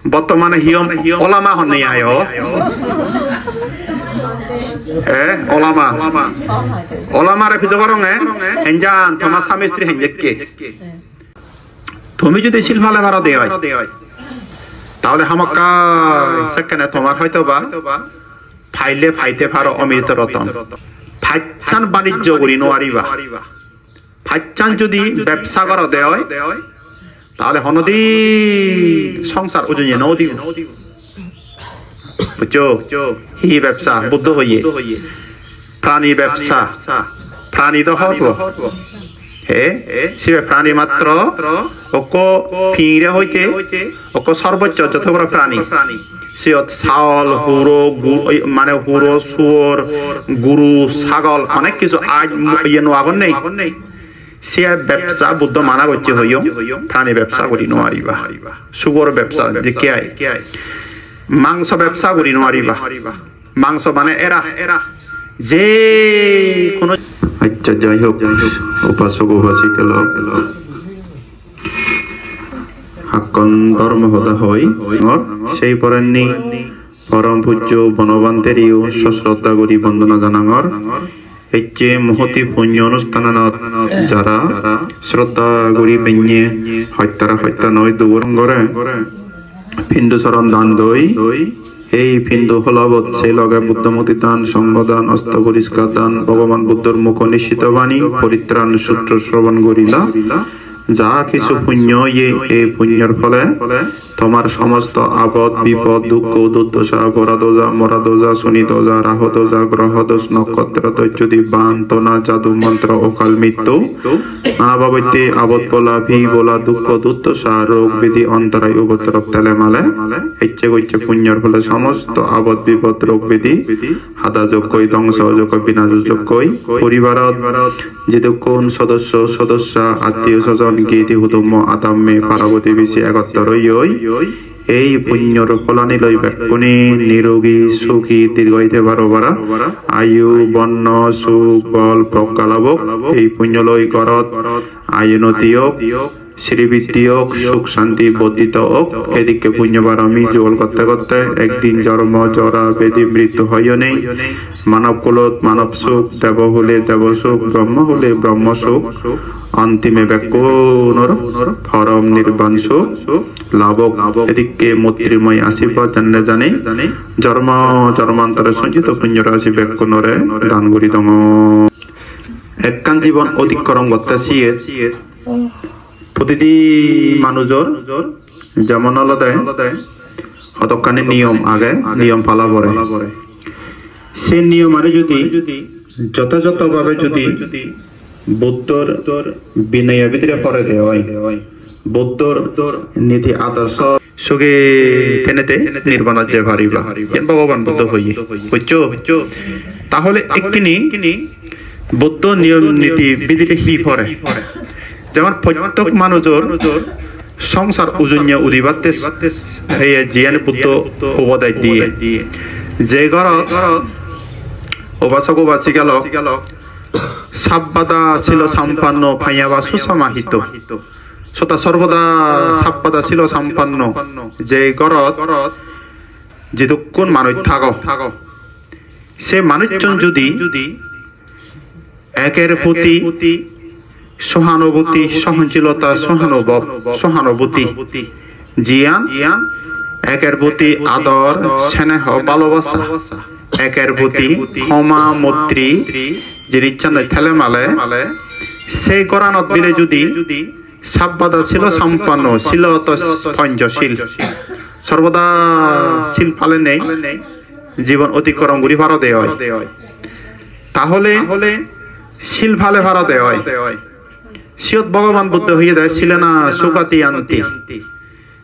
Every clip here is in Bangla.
বর্তমানে হিয়ম ওলামা হননি আয় ওলামা ওলামারে ভিজো করঙে হেনজান তোমার স্বামী স্ত্রী হেনজেককে তুমি যদি শিলফালে ভাড়া দেয় তাহলে হামক্কা সেখানে তোমার হয়তো বা ফাইলে ফাইতে পারো অমৃত রতন ফাইচান বাণিজ্য করি নোয়ারিবা ফাইচান যদি ব্যবসা করা দেয় তাহলে হনদি সংসার ওজনে নও দিব বুঝছো হি ব্যবসা বুদ্ধ হইয়ে প্রাণী ব্যবসা প্রাণী তো হব হে সে প্রাণী মাত্র অক ফিরে হইতে অক সর্বোচ্চ যত বড় প্রাণী সে ছাগল হুড়ো মানে হুড়ো শুয়োর গরু ছাগল অনেক কিছু আজ ইয়ে নোয়াগন নেই সে ব্যবসা বুদ্ধ মানা করছে হইও প্রাণী ব্যবসা করি নোয়ারিবা শুয়োর ব্যবসা যে কে আয় মাংস ব্যবসা করি নোয়ারিবা মাংস মানে এরা যে কোন আচ্ছা যাই হোক উপাসক উপাসিকা হাক্কন ধর্ম হদা হই সেই পরেননি পরম পূজ্য বনবান্তেরিও সশ্রদ্ধা করি বন্দনা জানাঙর এচ্ছে মহতি পুণ্য অনুষ্ঠানত যারা শ্রদ্ধা করি পেঞ্ঞে হত্যা নয় দৌড় করে পিণ্ডু চরণ দান দই এই পিণ্ডু হলাবত সেই লগে বুদ্ধমতি দান সঙ্গদান অস্ত পরিষ্কার দান ভগবান বুদ্ধর মুখ নিশ্চিত বাণী পরিত্রাণ সূত্র শ্রবণ করিলা যা কিছু পুণ্য এই পুণ্যের ফলে তোমার সমস্ত আপদ বিপদ দুঃখ দুর্দশা বরাদোজা মরাদোজা শনিদোজা রাহদোজা গ্রহদোষ নক্ষত্র দৈত্যদি বান তোনা জাদু মন্ত্র অকাল মৃত্যু নানাভাবে আবদ বলা ভি বলা দুঃখ দুর্দশা রোগ বিধি অন্তরায় উপদ্রব তেলেমালে ইচ্ছে গৈচ্ছে পুণ্যের ফলে সমস্ত আপদ বিপদ রোগ বিধি হাদা যোগ্যই ধ্বংস যোগ্য বিনাশ যোগ্যই পরিবারত যেহেতু কোন সদস্য আত্মীয় স্বজন গীতি হুতুম আতাম্মে পার্বতী বেশি একত্র এই পুণ্যর ফলানি লই ব্যাকুনি নিরোগী সুখী দীর্ঘায়িতে বারোবারা আয়ু বর্ণ সুখ বল প্রজ্ঞালাভক এই পুণ্য লই করত আয়ুনতিয়োগ শ্রীবৃত্তিয়োগ সুখ শান্তি বর্ধিত হোক এদিকে পুণ্যবারামি জোল করতে করতে একদিন জন্ম জরা বেদি মৃত্যু হয় নেই মানব কুলত মানব সুখ দেব হলে দেব সুখ ব্রহ্ম হলে ব্রহ্ম সুখ অন্তিমে ব্যাকুনর পরম নির্বাণ সুখ লাভক এদিকে মৈত্রীময় আশীর্বাদ জানে জন্মান্তরে সঞ্চিত পুণ্য রাশি ব্যাকুনরে দান করি দম একখান জীবন অতিক্রম করতে প্রতিটি মানুষের যেমন আলাদা কতখানি নিয়ম আগে নিয়ম পালা পড়ে সেই নিয়ম আর যদি যথাযথভাবে যদি বুদ্ধর বিনয় ভিতরে পড়ে দেওয়া হয় বুদ্ধর নীতি আদর্শ সুগে ফেনেতে নির্বাণ যে ভারিবা ভগবান বুদ্ধ হইয়ে বুঝছো তাহলে একটি বুদ্ধ নিয়ম নীতি বিধিতে হি পড়ে যেমন প্রত্যেক মানুষের সংসার উজন্য উদিবাতে জিয়ান বুদ্ধ উপদেশ দিয়ে যে ঘর উপাসক উপাসিকা সাববাদা ছিল সম্পন্ন ফাইয়াবা সুসমাহিত সদা সর্বদা সাববাদা ছিল সম্পন্ন যে ঘরত যেহেতু কোন মানুষ থাক সে মানুষজন যদি একের প্রতি সহানুভূতি সহনশীলতা সহানুভূতি জিয়ান একের প্রতি আদর স্নেহ ভালোবাসা একের প্রতি ক্ষমা মৈত্রী যে ইচ্ছা নয় ঠেলে মালে সেই গরানত বিলে যদি সাববাদা ছিল সম্পন্ন ছিল পঞ্চশীল সর্বদা শিল ফালে নেই জীবন অতিক্রম করি ভারত হয় তাহলে শিল ফালে ভারত হয় সিয়ত ভগবান বুদ্ধ হইয়ে দেয় ছিল না সুগাতি আন্তি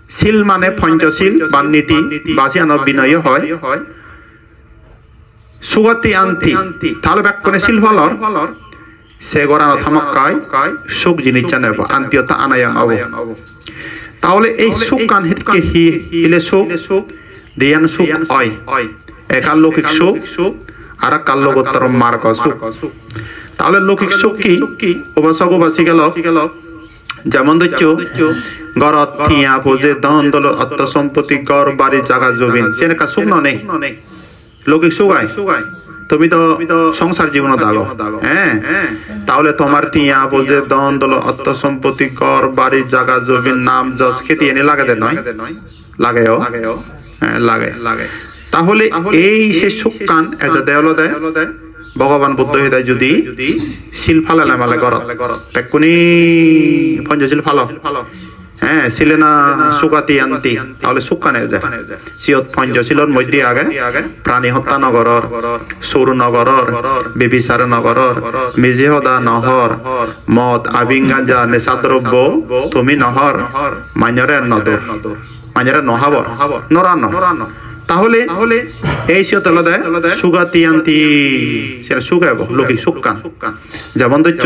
শিল মানে পঞ্চশীল বা নীতি বাসিয়ান বিনয় হয় সুগতি আন্তি তাহলে ব্যাকরণে শিল ফলর সে গড়ানো থামকায় সুখ জিনিস নেব আন্তিয়তা আনায়াং অব তাহলে এই সুখ কান হিতকে হিলে সুখ দিয়ান সুখ হয় একাল লৌকিক সুখ আর কাল লোকোত্তর মার্গ সুখ তাহলে লৌকিক সুখ কি উপাসক উপাসিকা যেমন দেখছো গরত থিয়া পোজে দন দল অর্থ সম্পত্তি গর বাড়ি জায়গা জমিন সেনেকা শুকনো নেই লোকে শুকায় তুমি তো সংসার জীবন দাগো হ্যাঁ তাহলে তোমার তিয়া বোঝে দন দল অর্থ সম্পত্তি কর বাড়ি জায়গা জমিন নাম যশ খেতে এনে লাগাতে নয় লাগেও হ্যাঁ লাগে তাহলে এই সে সুকান এজা দেওয়ালো দেয় ভগবান বুদ্ধ হৃদয় যদি শিল ফালালে মালে গরত পেকুনি পঞ্চশীল ফালো হ্যাঁ ছিলে না সুকাতি আনতি তাহলে সুকানে যায় সিয়ত পঞ্চশীলর মধ্যে আগে প্রাণী হত্যা নগরর সুর নগরর বেবিচার নগরর মেজে হদা নহর মদ আবিং গাঞ্জা নেশাদ্রব্য তুমি নহর মাঞ্জরে নদর মাঞ্জরে নহাবর নরান্ন তাহলে এই সিয়ত দেয় সুগাতি আনতি সেটা সুগাইব লোকি সুকান যেমন দৈত্য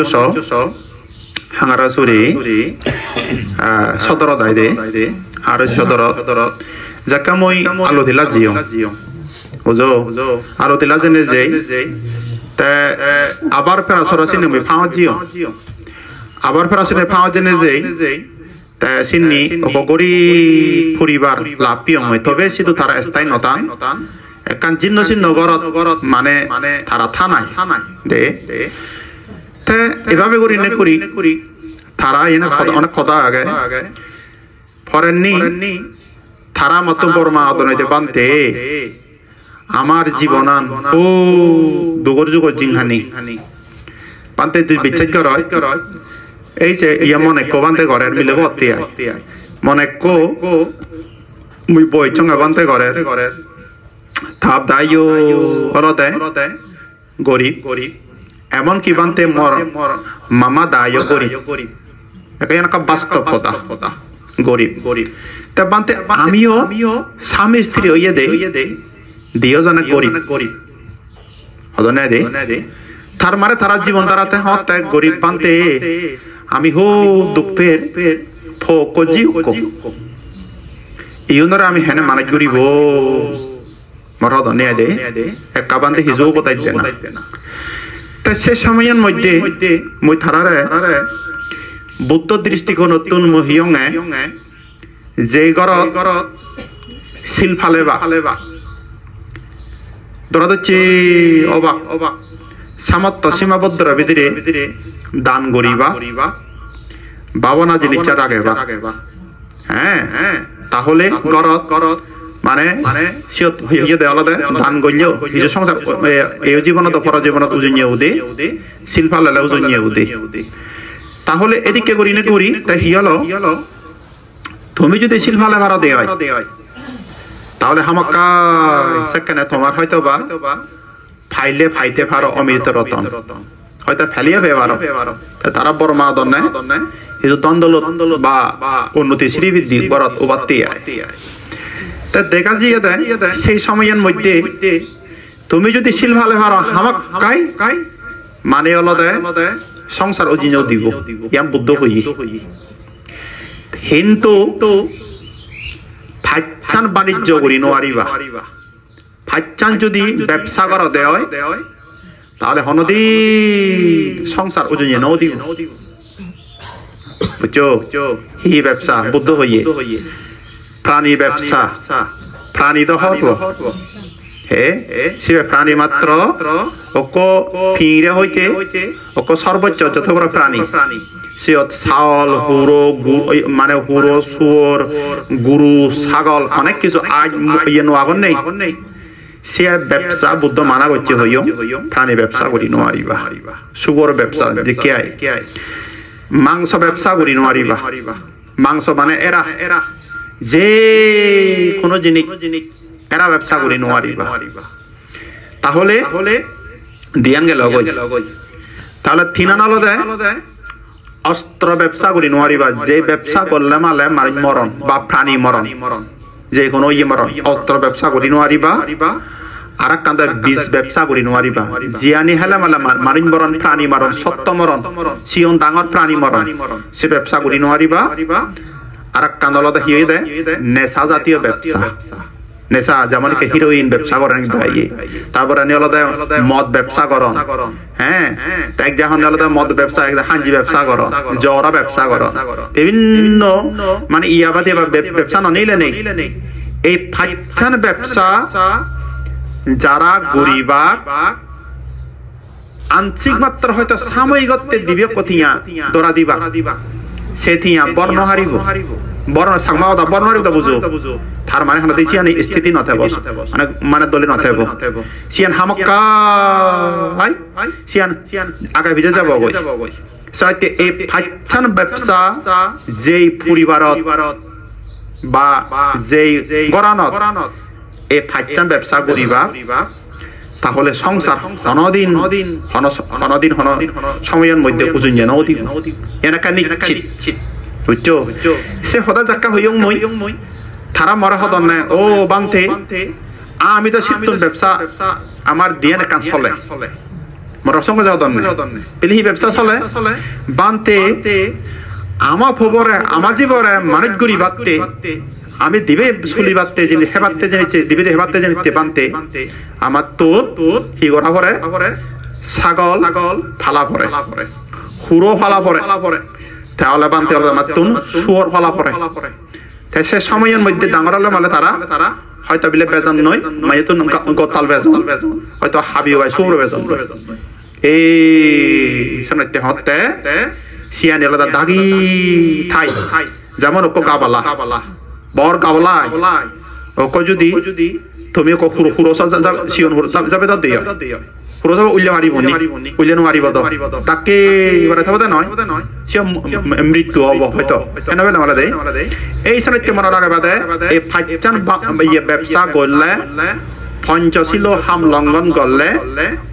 হাঙারা সুরি সদর দায় দে আর সদর যাকা মই আলো দিলা জিও বুঝো আলো দিলা জেনে যাই তে আবার ফেরা সরাসরি নেমে ফাও জিও আবার ফেরা সরাসরি ফাও জেনে যাই তে সিন্নি গরি পরিবার লাপিও হয় তবে শুধু তারা স্থায়ী নতান একখান চিহ্ন চিহ্ন গরত মানে তারা থানায় দে এভাবে করি নে করি তারা এনে অনেক কথা আগে ফরেননি তারা মত বর্মা আদনাইতে বানতে আমার জীবনান ও দুগর যুগর জিংহানি বানতে তুই বিচার কর এই যে ইয়া মনে কো বানতে ঘরের মিলে ভর্তি আয় মনে কো মুই বই চঙ্গা বানতে ঘরের থাপ দাইও হরতে গরিব এমন কি বানতে মর মামা দায় গরিব একটা বাস্তব কথা গরিব তা বানতে আমিও স্বামী স্ত্রী হইয়ে দে দিও জানে গরিব হদনে দে তার মানে তারা জীবন দাঁড়াতে হত গরিব বানতে আমি হো দুঃখের ফোক ইউনরে আমি হেনে মানে গরিব মরদ নে দে একা বানতে হিজো বতাই না সে সময়ের মধ্যে মই থারারে বুদ্ধ দৃষ্টিকোণ নতুন মহিয়ঙে যে গরত শিল ফালেবা ধরা হচ্ছে অবাক সামর্থ্য সীমাবদ্ধর ভিতরে দান গরিবা ভাবনা জিনিস রাগেবা হ্যাঁ তাহলে গরত মানে সিয়ত হইয়ে দে আলাদা ধান গইলেও হিজো সংসার এই জীবনত পর জীবনত উজুনিয়ে উদে শিল্পালালে উজুনিয়ে উদে তাহলে এদিকে করি না করি তাই হিয়ালো তুমি যদি শিল্পালে ভাড়া দেয় তাহলে হামাক্কা সেখানে তোমার হয়তো বা ফাইলে ফাইতে পারো অমৃত রতন হয়তো ফেলিয়ে ফেবারো তারা বড় মা দন্নে হিজো দ্বন্দ্ব বা উন্নতি শ্রীবৃদ্ধি বরত উবাত্তি আয় দেখা যায় সেই সময়ের মধ্যে তুমি যদি শিল ভালে ভালো হামাক কাই মানে হলো সংসার অজিনেও দিব ইয়াম বুদ্ধ হই কিন্তু ফাইচান বাণিজ্য করি নোয়ারিবা ফাইচান যদি ব্যবসা করা দেয় তাহলে হনদি সংসার অজিনে নও দিব বুঝছো হি ব্যবসা বুদ্ধ হইয়ে প্রাণী ব্যবসা প্রাণী তো হব হে সে প্রাণী মাত্র অক ফিরে হইতে অক সর্বোচ্চ যত বড় প্রাণী সে ছাগল হুড়ো মানে হুড়ো শুয়োর গরু ছাগল অনেক কিছু আজ ইয়ে নোয়াগন নেই সে ব্যবসা বুদ্ধ মানা করছে হইও প্রাণী ব্যবসা করি নোয়ারিবা শুয়োর ব্যবসা যে কে আয় মাংস ব্যবসা করি নোয়ারিবা মাংস মানে এরা যে কোনো জিনিস এরা ব্যবসা করি নোয়ারিবা তাহলে দিয়ান গেল তাহলে থিনা নল দেয় অস্ত্র ব্যবসা করি নোয়ারিবা যে ব্যবসা করলে মালে মরণ বা প্রাণী মরণ যে কোনো ইয়ে মরণ অস্ত্র ব্যবসা করি নোয়ারিবা আর এক কান্দার বীজ ব্যবসা করি নোয়ারিবা জিয়ানি হেলে মালে মারিন মরণ প্রাণী মরণ সত্য মরণ সিয়ন ডাঙর প্রাণী মরণ সে ব্যবসা করি নোয়ারিবা আর এক কান্দলতে হিয়ে দেয় নেশা জাতীয় ব্যবসা নেশা যেমন কি হিরোইন ব্যবসা করেন তারপরে আলাদা মদ ব্যবসা করো হ্যাঁ এক যখন আলাদা মদ ব্যবসা হাঞ্জি ব্যবসা করো জরা ব্যবসা করো বিভিন্ন মানে ইয়াবাদী ব্যবসা নিলে নেই এই ফাইচান ব্যবসা যারা গরিবা আংশিক মাত্র হয়তো সাময়িকত্বে দিবে কতিয়া দরা দিবা সে থিয়া বর্ণ হারিব বর্ণ সাংমাওদা বর্ণ হারিব বুঝো তার মানে হলো দেখিয়া নেই স্থিতি নথেব মানে দলে নথেব সিয়ান হামক্কা সিয়ান আগে ভিজে যাব সাইতে এই ফাইচান ব্যবসা যেই পরিবারত বা যেই গরানত এই ফাইচান ব্যবসা করিবা তাহলে সংসার অনদিন সময়ের মধ্যে উজুন যেন অতি এনেকা নিশ্চিত বুঝছো সে হদা জাক্কা হইয়ং মই তারা মরা হদন নাই ও বানতে আমি তো সিদ্ধুর ব্যবসা আমার দিয়ে না কাজ চলে মরার সঙ্গে যাও দন পেলি ব্যবসা চলে বানতে আমার খবরে আমার জীবনে মানুষ গরি বাদতে আমি দিবে চলি বাদতে যিনি হেবাতে জানিছে দিবে হেবাতে জানিতে বানতে আমার তোর কি করা পরে ছাগল ফালা পরে হুড়ো ফালা পরে তাহলে বানতে হলে আমার তুন শুয়োর ফালা পরে তাই সে সময়ের মধ্যে ডাঙর হলে মানে তারা হয়তো বিলে বেজন নয় মানে তো গতাল বেজন হয়তো হাবি হয় শুয়োর বেজন এই শোনাতে হতে সিয়ানি আলাদা দাগি ঠাই যেমন ওকে গাবালা বর গাবলাই ওকে যদি তুমি ওকে হুরোসা সিয়ন যাবে তা দিও হুরোসা উল্লে মারিব উল্লে মারিব তাকে এবারে থাকবে নয় সে মৃত্যু হব হয়তো কেন বেলা মালা দেয় এই শোনাতে মনে রাখা বাদে এই ফাইচান ব্যবসা করলে পঞ্চশীল হাম লঙ্ঘন করলে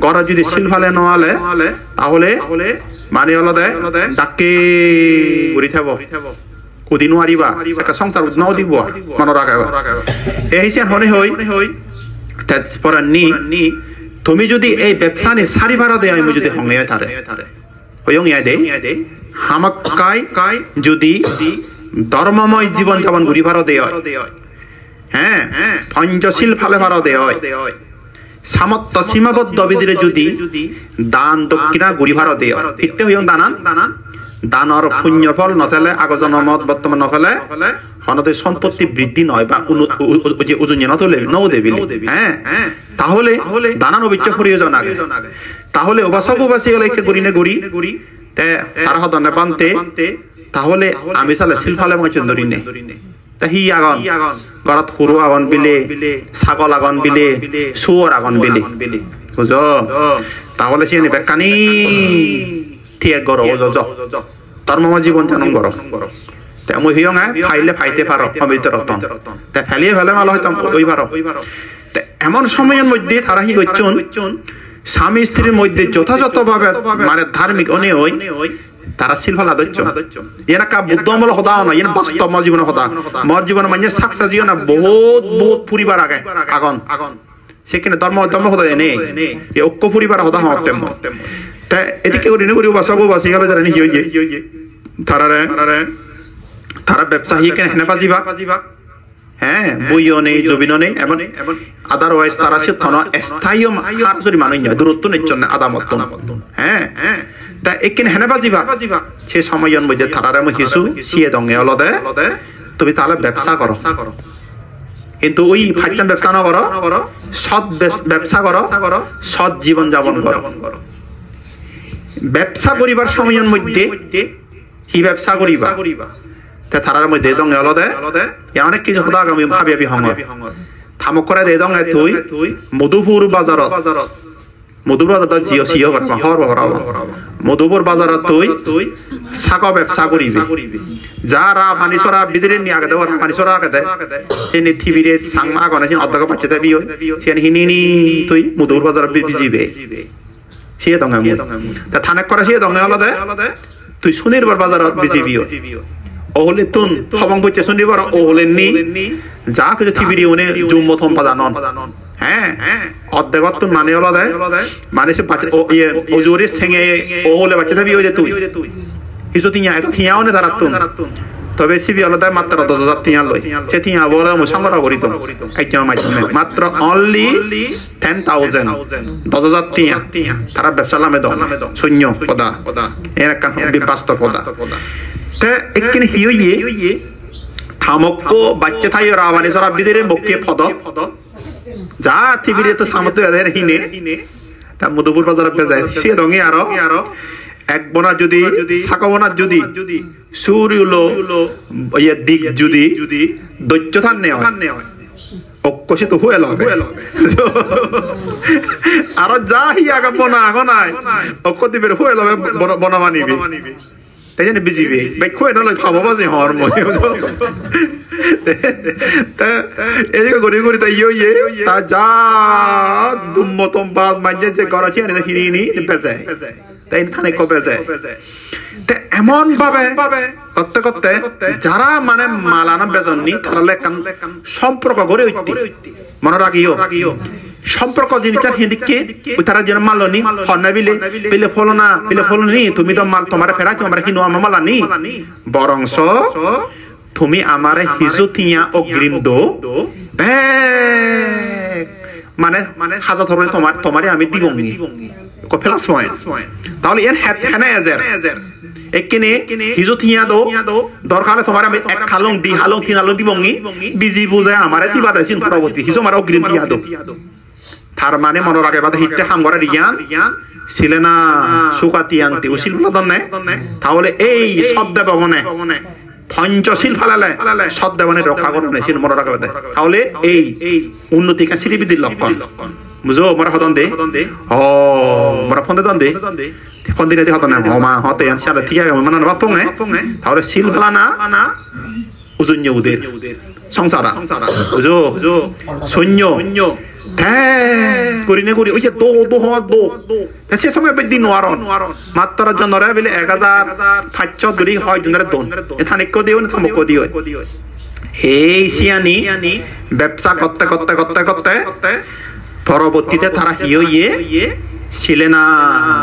ঘরে যদি শিলফালে নলে তাহলে মানে হলো ডাকে ঘুরি থাকব উদি নোৱাৰিবা একটা সংসার নাও দিব মনে রাখবা এই হিসাব হনে হই তারপর নি তুমি যদি এই ব্যবসা নি সারি ভাড়া দেয় আমি যদি হঙ্গে তারে হইং ইয়া দে হামাক কাই যদি ধর্মময় জীবন যাপন ঘুরি ভাড়া দেয় হ্যাঁ পঞ্চশীল ফালে ভাড়া দেয় সামর্থ্য সীমাবদ্ধ বিধিরে যদি দান দক্ষিণা ঘুরি ভাড়া দেয় ইত্যে হইং দানর পুণ্য ফল নথেলে আগজনমত বর্তমান নফেলে হনতে সম্পত্তি বৃদ্ধি নয় বা ওজন নথলে নও দেবিল হ্যাঁ তাহলে দানানো বিচ্ছা প্রয়োজন আগে তাহলে উপাসক উপাসী গেলে গড়ি তে তার হদনে বানতে তাহলে আমি সালে শিলফালে মঞ্চন ধরি নে তা হি আগন গড়ত হুরু আগন বিলে ছাগল আগন বিলে শুয়োর আগন বিলে বুঝো তাহলে সে বেকানি ঠিক গর ধর্ম জীবন জানুন গর মই হিয়ং ফাইলে ফাইতে পারো অমৃত রতন তা ফেলিয়ে ফেলে মালো হয়তো ওই পারো এমন সময়ের মধ্যে তারা কি করছেন স্বামী স্ত্রীর মধ্যে যথাযথভাবে মানে ধার্মিক অনে ওই তারা শিলফালা দচ্ছ এনা কা বুদ্ধমূল হদা নয় এনা বাস্তব মর জীবন হদা মর জীবন মানে সাকসা জীবন বহুত পরিবার আগে আগন সেখানে ধর্ম হদা এনে এ ঐক্য পরিবার হদা হতে তা এদিকে করি বাসাগো বাসি গেল যারা নি হইয়ে তারা ব্যবসা হিকে হেনে পাজিবা হ্যাঁ বইও নেই জমিনও নেই এমন আদারওয়াইজ তারা সে থন স্থায়ী হারজরি মানুষ দূরত্ব নিচ্ছন আদামত হ্যাঁ তা একিন হেনে বাজিবা সে সময়ের মধ্যে তারারে মই হিসু সিয়ে দঙ্গে অলদে তুমি তাহলে ব্যবসা করো কিন্তু ওই ফাইচান ব্যবসা না করো সৎ ব্যবসা করো সৎ জীবন যাপন করো ব্যবসা করিবার সময়ের মধ্যে হি ব্যবসা করিবা তে তারার মধ্যে দঙ্গে অলদে অনেক কিছু হদা আমি ভাবি হঙ্গ থামক করে দে দঙ্গে তুই মধুপুর বাজারত জিও সিও করবা মধুপুর বাজারত তুই শাক ব্যবসা করিবি যারা মানিসরা বিদিরে নি আগে দেওয়ার মানিসরা আগে দে সেনি টিভিরে সাংমা গনে সিন অধ্যক্ষ পাচ্ছে দেবি সেন হিনিনি তুই মধুপুর বাজারত বিজিবে সে দঙ্গে তা থানেক করে সে দঙ্গে অলদে তুই সুনির্ভর বাজারত বিজিবিও ওহলে তুন খবং করছে সুনির্ভর ওহলে নি যা কিছু টিভিরে উনি জুম মথম পাদানন হ্যাঁ অর্ধেকত তুন মানে অলদে মানে সে ওজোরে সেঙে ওহলে বাচ্চা দেবি ওই যে তুই কিছু তিয়া থিয়াও নে দাঁড়াতুন তবে সিবি আলাদা মাত্র 10,000 টিয়া লয় সে টিয়া বড় মু সংগ্রহ করিত একজন মাধ্যমে মাত্র অনলি 10,000 10,000 টিয়া তারা ব্যবসা নামে দাও শূন্য পদা এর একটা বাস্তব পদা তে একদিন হিয়ে থামক্কো বাচ্চা থাই রাবানি সরা বিদের বকে পদ যা টিভিরে তো সামতে এদের হিনে তা মধুপুর বাজারে বেজায় সে দঙে আরো এক বনা যদি সাকাবনা যদি সুরিউলো ইয়ে দিক যদি দৈত্য থান নেওয়া অকশে তো হয়ে লবে আর যা হিয়াগা বনা আগনায় অক্ষ দিবের হয়ে লবে বনা মানিবে তাই জানি বিজিবে ভাই কই না লয় খাবো বাজে হর মই তা এদিকে গড়ি গড়ি তাই ইয়ে তা যা দুম্মতম বাদ মাঝে যে গড়াছি আনে হিরিনি বেজে তাই থানে কবে যায় তে এমন ভাবে করতে করতে যারা মানে মালানা বেতননি তাহলে সম্পর্ক গড়ে উঠতে মনে রাখিও সম্পর্ক জিনিসটা হিদিকে তারা যেন মালনি হন্না বিলে ফলনি তুমি তো মাল তোমার ফেরাচ্ছ আমরা কিনো আমার মালানি বরংস তুমি আমার হিজুতিয়া অগ্রিম দো মানে হাজার ধরনের তোমারে আমি দিবঙ্গি প্লাস পয়েন্ট তাহলে এর হ্যাঁ এখানে হিজু থিয়া দো দরকার তোমার আমি এক হালং দি হালং তিন হালং দিবঙ্গি বিজি বুঝায় আমার দিবা দেন পরবর্তী হিজু আমার অগ্রিম থিয়া দো তার মানে মনে রাখে বাদে হিটে হাম করে রিয়ান ছিলে না সুকাতিয়ান্তি ও শিল্প তাহলে এই শব্দ ভবনে পঞ্চশীল ফালালে সদ্দেবনে রক্ষা করবে না মনে রাখবে তাহলে এই উন্নতিকা শ্রীবিধির লক্ষণ বুঝো মরা হতন দে ও মরা ফোন দে ফোন দিলে হতন না মা হতে সারা ঠিক আছে মানে বাপঙে তাহলে শিল ফালানা উজন্য উদের সংসারা বুঝো শূন্য করিনে করি ওই যে দো সে সময় বেদি নোয়ারন মাত্র জনরে বলে 1,500 দূরি হয় জনরে দোন এখানে কো দিও না থামক দিও এই সিয়ানি ব্যবসা করতে করতে করতে করতে পরবর্তীতে তারা হিয়ে ছিলেনা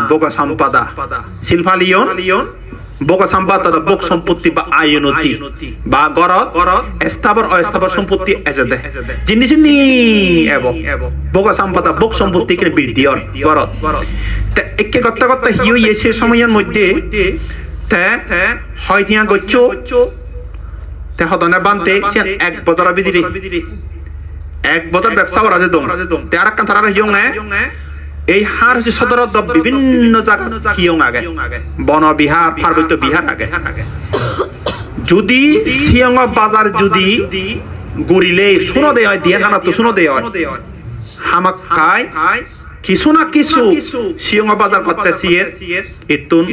বোকা সম্পাদা শিলফালিয়ন বোকা সম্পাদা বোক সম্পত্তি বা আয়নতি বা গরত স্থাবর অস্থাবর সম্পত্তি এজেদে জিনিস নি এবং বোকা সম্পাদা বোক সম্পত্তি কে বৃদ্ধি আর গরত তে একে করতে করতে হিয়ে সে সময়ের মধ্যে তে হয়তিয়া গচ্চো তে হদনে বানতে এক বছর বিদিরি এক বছর ব্যবসা করা যেত তে আর কান তারা হিয়ং এই হার হচ্ছে সদর বিভিন্ন জায়গা হিয়ং আগে বন বিহার পার্বত্য বিহার আগে যদি সিয়ং বাজার যদি গড়িলে শুনো দেয় হয় দিয়ে খানা তো শুনো দেয় হয় হামাক খায় কিছু না কিছু সিয়ং বাজার করতে সিয়ে ইতুন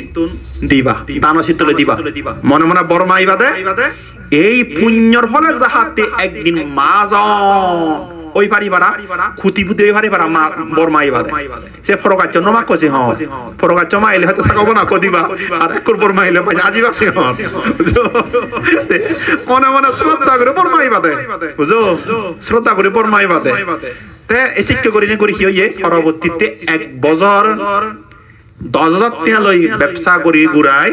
দিবা দানা শীতলে দিবা মনে মনে বড় মাইবাদে এই পুণ্যর ফলে যাহাতে একদিন মাজ ওই পারিবারা খুঁটি পুঁতি ওই পারিবারা মা বরমাই বাদে সে ফরকাচ্ছ নমা কছে হ ফরকাচ্ছ মাইলে হয়তো সাকাবো না কদিবা আর একর বরমাইলে পাই আজি বাসে হ মনে মনে শ্রদ্ধা করে বরমাই বাদে বুঝো শ্রদ্ধা করে বরমাই বাদে তে এসিক্ত করিনে করি হিয়ে পরবর্তীতে এক বছর 10,000 টাকা লই ব্যবসা করি গুড়াই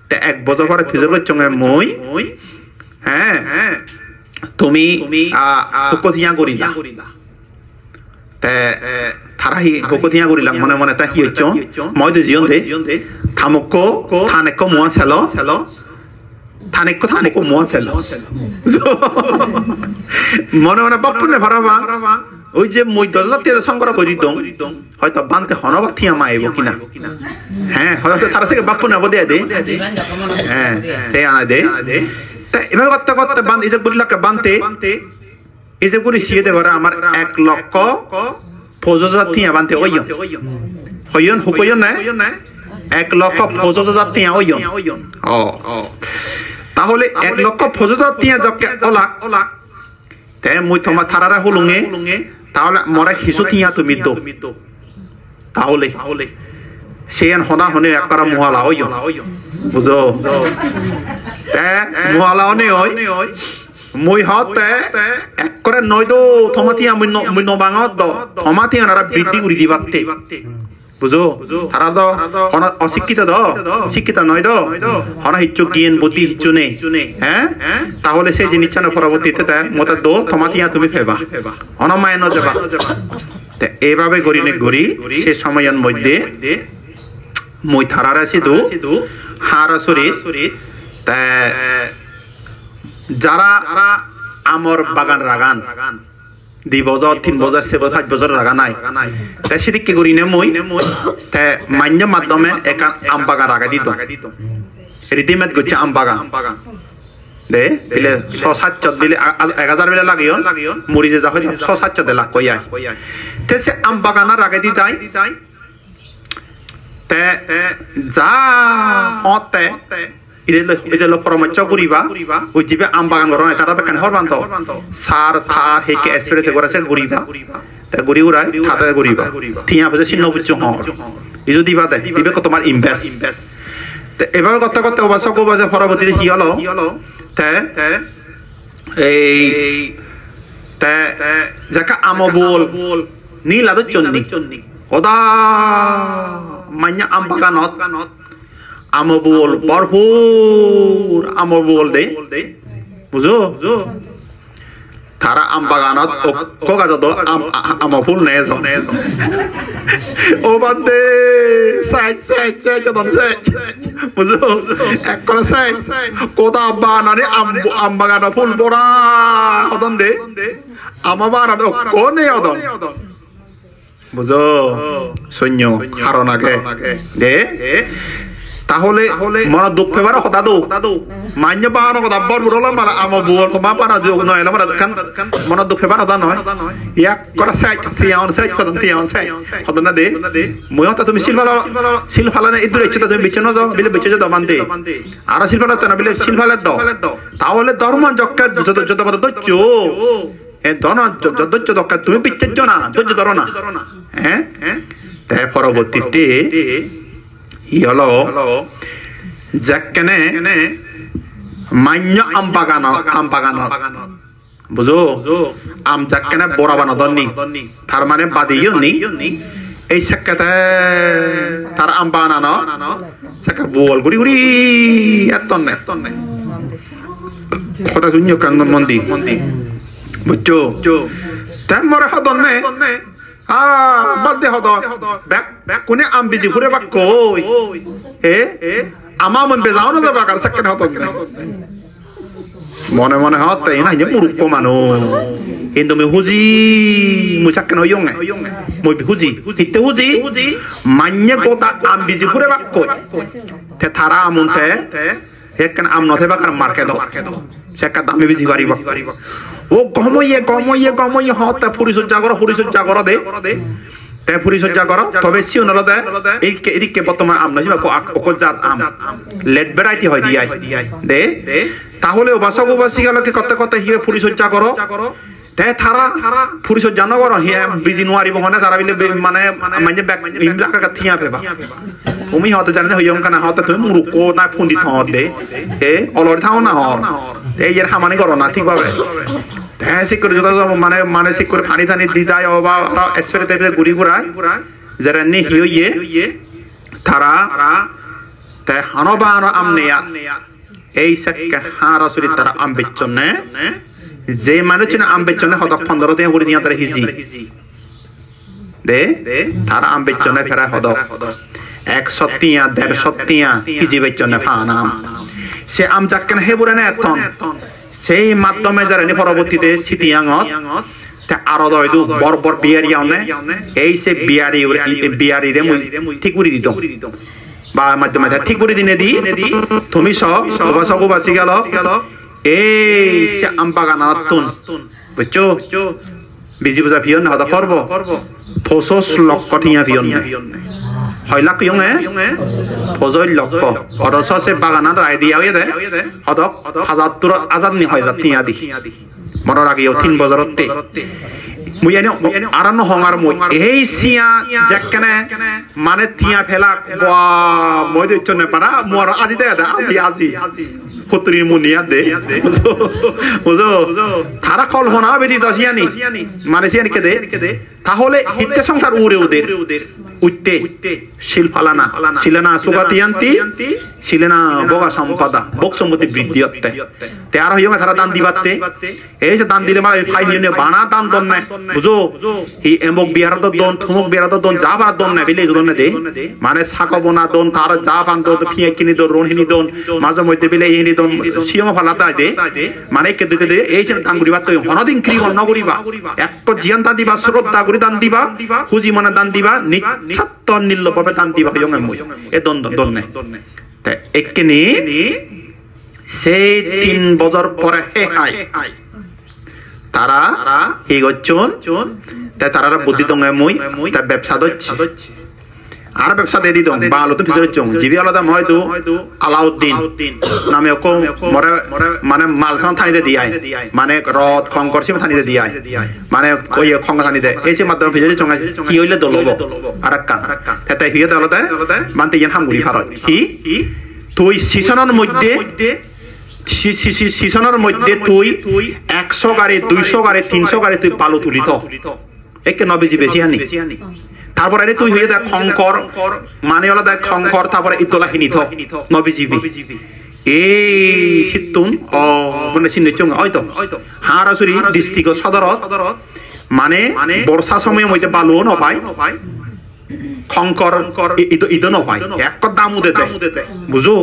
তে এক বছর পরে ফিজর চঙ্গে মই হ্যাঁ তুমি কোকথিয়া করিলা তে থারাহি কোকথিয়া করিলা মনে মনে তা কি হচ্ছ মই তো জিয়ন দে থামকো থানেকো মুয়া ছেলো থানেকো মুয়া ছেলো মনে মনে বাপুনে ভরাবা ওই যে মই 10,000 টাকা সংগ্রহ করি তো হয়তো বানতে হনবা থিয়া মাইব কিনা হ্যাঁ হয়তো তারা থেকে বাপুনে বদে দে হ্যাঁ তে আনা দে এভাবে করতে করতে বান এই যে গুলিলাকে বানতে এই যে গুলি সিয়ে দেবরা আমার 1,50,000 টিয়া বানতে হইয়ন হুকয়ন না 1,50,000 টিয়া হইয়ন তাহলে 1,50,000 টিয়া যকে ওলা তে মই তোমা থারারা হলুঙে তাহলে মরে হিসু টিয়া তুমি দো তাহলে সেন হনা হনে একরা মুহালা হইয়ন বুঝো মুহালা হনে হই মই হতে এক করে নয় দো থমাতিয়া মই নবাঙত দো থমাতিয়া নারা বৃদ্ধি উড়ি দিবাতে বুঝো তারা তো অশিক্ষিত শিক্ষিত নয় হন হিচ্ছু জ্ঞান বুদ্ধি হিচ্ছু নেই হ্যাঁ তাহলে সেই জিনিসটা পরবর্তীতে মতে দো থমাতিয়া তুমি ফেবা অনমায় ন যাবা এইভাবে গড়ি সে সময়ের মধ্যে মই থারারা সিধু হারা শরীর যারা আমর বাগান রাগান 2 বছর 3 বছর 4 বছর 5 বছর রাগা নাই তাই সেদিকে করি নে মই তাই মান্য মাধ্যমে একা আম বাগান রাগা দিত রেডিমেড গচ্ছে আম বাগান দে বিলে 6-7 বিলে 1000 বিলে লাগিও মরি যে যা হয় 6-7 দে লাগ কই আই তে সে আম বাগান রাগা দি তাই তে যা হতে ইদেলো পরামর্শ করিবা ওই জিবে আম বাগান গরন একাটা বেকান হরবান্ত সার থার হেকে এসপ্রেতে করেছে গরিবা তা গরি উড়াই খাতা গরিবা থিয়া বজে সিন্ন বুঝছো হর ইজু দিবা দে দিবে কত তোমার ইনভেস্ট তে এভাবে কথা কথা ওবাসক ওবাসে পরবর্তীতে কি হলো তে এই তে যাকা আমবল নীল আদর চন্নি ওদা মান্য আম বাগানত আমবল ভরপুর আমবল দে বুঝো তারা আম বাগানত কোকা যত আমফুল নেজ ও বাদে সাইড যতন বুঝো এক করে সাইড কোদা বানানে আম বাগান ফুল বড়া হদন দে আমা বাগান কোনে হদন বুঝো সৈন্য হারন আগে দে তাহলে মন দুঃখ পেবার কথা দো মান্য পাহাড় কথা বড় বড় মারা আমার বউর মা পানা যোগ নয় আমরা কান মন দুঃখ পেবার কথা নয় এক করা সাইড সাইড কথা না দে মই হতা তুমি সিলফালা না ইদুর ইচ্ছা তুমি বিচনো যাও বিলে বিচে যাও মানতে আর সিলফালা তো না বিলে সিলফালা দাও তাহলে ধর্ম জক্কা যত কথা দচ্চো এ ধন যত দক্কা তুমি বিচেছ না দজ্জ ধরো না হ্যাঁ তাই পরবর্তীতে হলো যেখানে মান্য আম বাগান বুঝো আম যেখানে বড় বানাদনি তার মানে বাদিও নি এই সেকাতে তার আম বানানো সেকা বল গুড়ি গুড়ি এতন কথা শুনিও কাঙ্গন মন্দি বুঝছো তাই মরে হদনে বাদে হদ কোনে আম বিজি ঘুরে বা কই আমা মন বেজাও না যাবা কার সেকেন্ড হত মনে মনে হত তাই না যে মুরুক্ক মানো কিন্তু মে হুজি মু সেকেন্ড হইং মই হুজি হিতে হুজি মান্য কোটা আম বিজি ঘুরে বা কই তে থারা আমনতে সেকেন্ড আম নথে বা কার মার্কে দাও সেকা দামে বেশি বাড়িব ও গমইয়ে হতে পরিচর্যা করো দে তে পরিচর্যা করো তবে সিও নল দে এদিকে বর্তমান আম নয় জাত আম লেট ভ্যারাইটি হয় দিয়াই দে তাহলে বাসি গেলকে কত হিয়ে পরিচর্যা করো তে থারা পরিচর্যা ন করো হিয়া বিজি নোয়ারিব হনে তারা বিলে মানে মানে ব্যাক ইমলাকা থিয়া পেবা তুমি হতে জানে হইয়ং কানা হতে তুমি মুরুকো না ফুন্দি থর দে অলর থাও না হর এই এর হামানি করো না ঠিক ভাবে হ্যাঁ সিকিউর যত মানে সিকিউর পানি থানি দি যায় বা এসপেরে তেলে গুড়ি গুড়ায় যারা নি হিয়ে তারা তে হানবান আমনিয়া এই সাক্কা হারাসুরি তারা আম বেচনে যে মানে চিনা আম বেচনে হত 15 তে গুড়ি দিয়া তারা হিজি দে তারা আম বেচনে ফেরা হদ 100 টিয়া 150 টিয়া হিজি বেচনে ফানাম সে আম জাক্কেন হেবুরে না এখন সেই মাধ্যমে যারা নি পরবর্তীতে সিটিয়াঙত তে আরো দয়দু বরবর বিয়ারি আউনে এই সে বিয়ারি রে ঠিক করে দিত বা মাধ্যমে ঠিক করে দিনে দি তুমি সব বাসি গেল এই সে আম বাগানাতুন বুঝছো বিজি বুঝা ভিয়ন না হদা করব 25 লক্ষ টিয়া ভিয়ন হয় লাখ ইয়ং ফজল লক্ষ অরস সে বাগানার রায় দিয়া হয়ে দে হদক 1000 নি হয় টিয়া দি মনৰ আগে 3 বছৰতে মুই এনে আৰণ হঙাৰ মই এই সিয়া যেকনে মানে টিয়া ফেলা মই দেখছ না পারা মোৰ আজি দে আজি পুত্রী মুনিয়া দে বুঝো তারা কল্পনা বেদি দশিয়ানি মানে সিয়ানি কে দে তাহলে হিতে সংসার উড়ে উইতে শিলফালানা ছিলেনা সুগাতিয়ান্তি ছিলেনা বগা সম্পদা বক সম্পত্তি বৃদ্ধি হতে তে আর হইও তারা দান দিবাতে এই যে দান দিলে মানে ফাই নিয়ে বানা দান দন না বুঝো এই এমক বিহার তো দন থমক বিহার তো দন যা বার দন না বিলে দন না দে মানে সাকবনা দন তার যা বান দন ফিয়ে কিনি দন রন হিনি দন মাঝে মধ্যে বিলে হিনি দন সিয়ম ফালাতা দে মানে কে দে এই যে দান করিবা তো হনদিন ক্রি অন্য করিবা একটো জিয়ান্তা দিবা শ্রদ্ধা করি দান দিবা হুজি মানে দান দিবা নিচ্ছাত্ত নির্লভাবে দান দিবা হইও মই এ দন দন না তে একনি সেই 3 বছর পরে হে আই তারা এই গচ্ছন তে তারা বুদ্ধি দঙ্গে মই তা ব্যবসা দচ্ছে আর ব্যবসা দিয়ে দিত বালো তো ভিতরে চং জিবি আলাদা হয়তো আলাউদ্দিন নামে মরে মানে মালসান থানিতে দিয়াই মানে রথ খঙ্কর সিম থানিতে দিয়াই মানে ওই খঙ্কা থানিতে এই যে মাধ্যমে ভিতরে চং কি হইলে দলব আর কান তাই হিয়ে দলতে মানতে ইয়ান হামগুলি ভারত কি তুই সিজনের মধ্যে সিজনের মধ্যে তুই 100 গাড়ি 200 গাড়ি 300 গাড়ি তুই পালো তুলিত একে নবেজি বেশি আনি তারপরে তুই হয়ে দেখ খঙ্কর মানে হলো দেখ খঙ্কর তারপরে ইতলা হিনিত নবীজিবি এই সিতুন ও মানে সিনেচং হয়তো হারাসুরি ডিস্ট্রিক্ট সদরত মানে বর্ষা সময় মধ্যে বালু ন পায় খঙ্কর ইদ ন পায় এক দামু দে বুঝো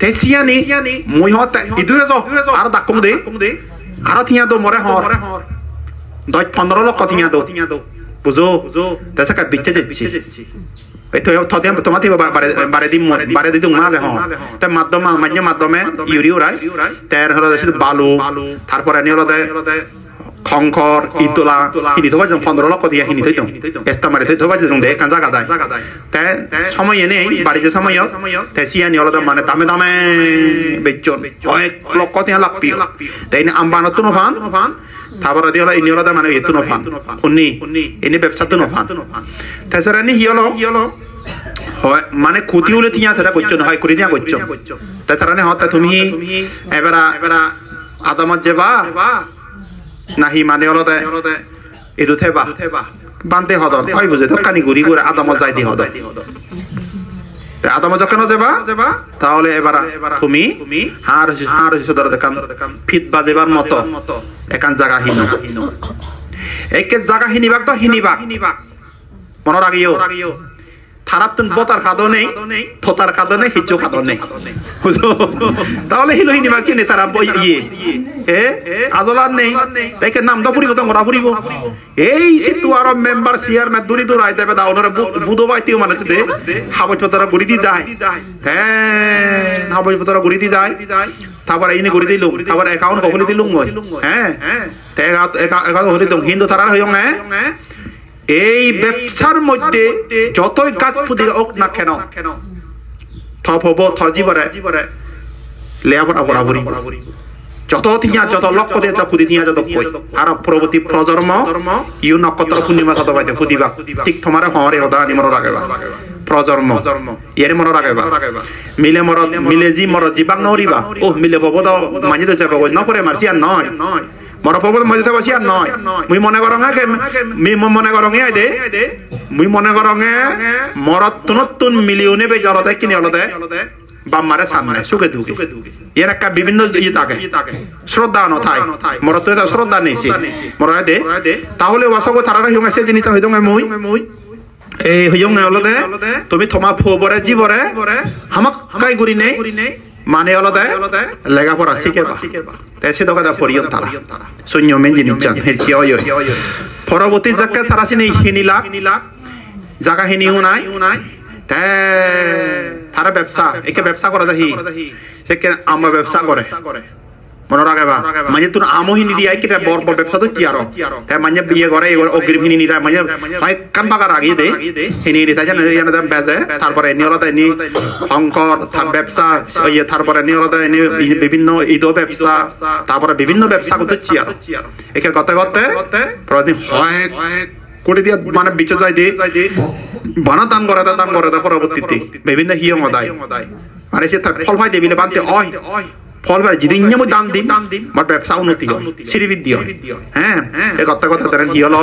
তেসিয়ানি মই হত ইদুয়ে য আর দাকম দে আর থিয়া দো মরে হর 10-15 লক্ষ থিয়া দো বুঝো তাছাড়া বিচ্ছে যাচ্ছে তো তোমাতে বারে দিতুম মালে হ তাই মাধ্যমে ইউরিউরাই তার হলো বালু তারপরে এনে হলো খঙ্কর ইতলা হিনি তো 15 লক্ষ দিয়া হিনি থইতো এস্তা মারে থইতো বাজে দে কান জায়গা দায় তাই সময় এনে বাড়ি যে সময় তাই সিয়ানি হলো মানে দামে বেচন 1 লক্ষ তিয়া লাপি তাই না আমবানত ন ফান তারপরে দিওলা ইনি হলো মানে এত ন ফান উনি এনে ব্যবসা তো ন ফান তাছাড়া নি হিয়লো হয় মানে ক্ষতি হলে তিয়া তারা করছো হয় করে দিয়া করছো তাই তারা হতা তুমি এবারা আদামত যাবা নাহি মানে হলো এদু থেবা বানতে হদর হয় বুঝে তো কানি ঘুরি ঘুরে আদামত যাই দি হদর আদামত যখন যাবা তাহলে এবার তুমি হার সদর দেখাম ফিট বাজেবার মতো একান জায়গা হিন একে জায়গা হিনিবাক তো হিনিবাক মনে রাখিও থারাতুন বতার কাদো নেই থোতার কাদো নেই হিচু কাদো নেই বুঝো তাহলে হিলো হিনিবাক কি নেই তারা ইয়ে আজলার নেই তাইকে নাম তো ফুরিব তো ওরা ফুরিব এই সিটু আর মেম্বার সিআর মে দুরি দুরাই দেবে দা ওনারে বুধবাই তিও মানে দে হাবজ পতরা গুড়ি দি দাই হ্যাঁ হাবজ পতরা গুড়ি দি দাই তারপর এইনে গুড়ি দিলুম তারপর অ্যাকাউন্ট কখলি দিলুম মই হ্যাঁ অ্যাকাউন্ট হলি তো হিন্দু তারা হইও হ্যাঁ এই ব্যবসার মধ্যে যতই কাট ফুদি ওক না কেন থপ হব থজিবরে লেয়াবরা বরাবরি যত থিয়া যত লক্ষ দিয়ে খুদি থিয়া যত কই আর পরবর্তী প্রজন্ম ইউ নক্ষত্র পূর্ণিমা সাথে বাইতে খুদিবা ঠিক তোমারে হরে হদা নিমর রাখবা প্রজন্ম ইয়ারে মন রাখবা মিলে জি মর জিবাক নরিবা ও মিলে ববদ মানি দে যাবে ন করে মারছি আর নয় মর পবল মজতে বসি আর নয় মুই মনে করং আগে মি মনে করং আই দে মুই মনে করং মরত নতুন মিলিয়নে বে জরতে কিনে হলদে বাম্মারে সামনে সুখে দুঃখে এর একটা বিভিন্ন ইয়ে থাকে শ্রদ্ধা ন থাই মরত তো শ্রদ্ধা নেইছি মরাই দে তাহলে ওয়াসগো তারারা হিউ মেসেজ নিতা হইদং মুই এই হইং হলদে তুমি থমা ফবরে জিবরে হামাক কাই গুরি নেই মানে হলদে লেখাপড়া শিখেবা তেসে দোকাদা পড়িয়ন তারা শূন্য মেঞ্জি নিচ্ছান হেরকি অয় পরবর্তী জায়গা তারা সিনে হিনিলাক জায়গা হিনিও নাই তারা ব্যবসা একে ব্যবসা করে দেখি সে আমার ব্যবসা করে মনে রাখবা মানে তোর আমহিনী দিয়ে কিটা বড় বড় ব্যবসা তো চিয়ারো তাই মানে বিয়ে করে এবার অগ্রিমহিনী নিরা মানে হয় কান বাগার আগে দে হিনি রে তাই জানে বেজে তারপরে নিয়লতা নি শঙ্কর ব্যবসা ইয়ে তারপরে নিয়লতা নি বিভিন্ন ঈদ ব্যবসা তারপরে বিভিন্ন ব্যবসা করতে চিয়ারো একে করতে প্রতিদিন হয় করে দিয়া মানে বিচে যাই দে বানা দান করে দা পরবর্তীতে বিভিন্ন হিয় মদায় মানে সে ফল ভাই দেবিলে বানতে অয় ফল ভাই যদি ইঞ্জাম দান দিন আমার ব্যবসা উন্নতি হয় শ্রীবৃদ্ধি হয় হ্যাঁ এই কথা তারা কি হলো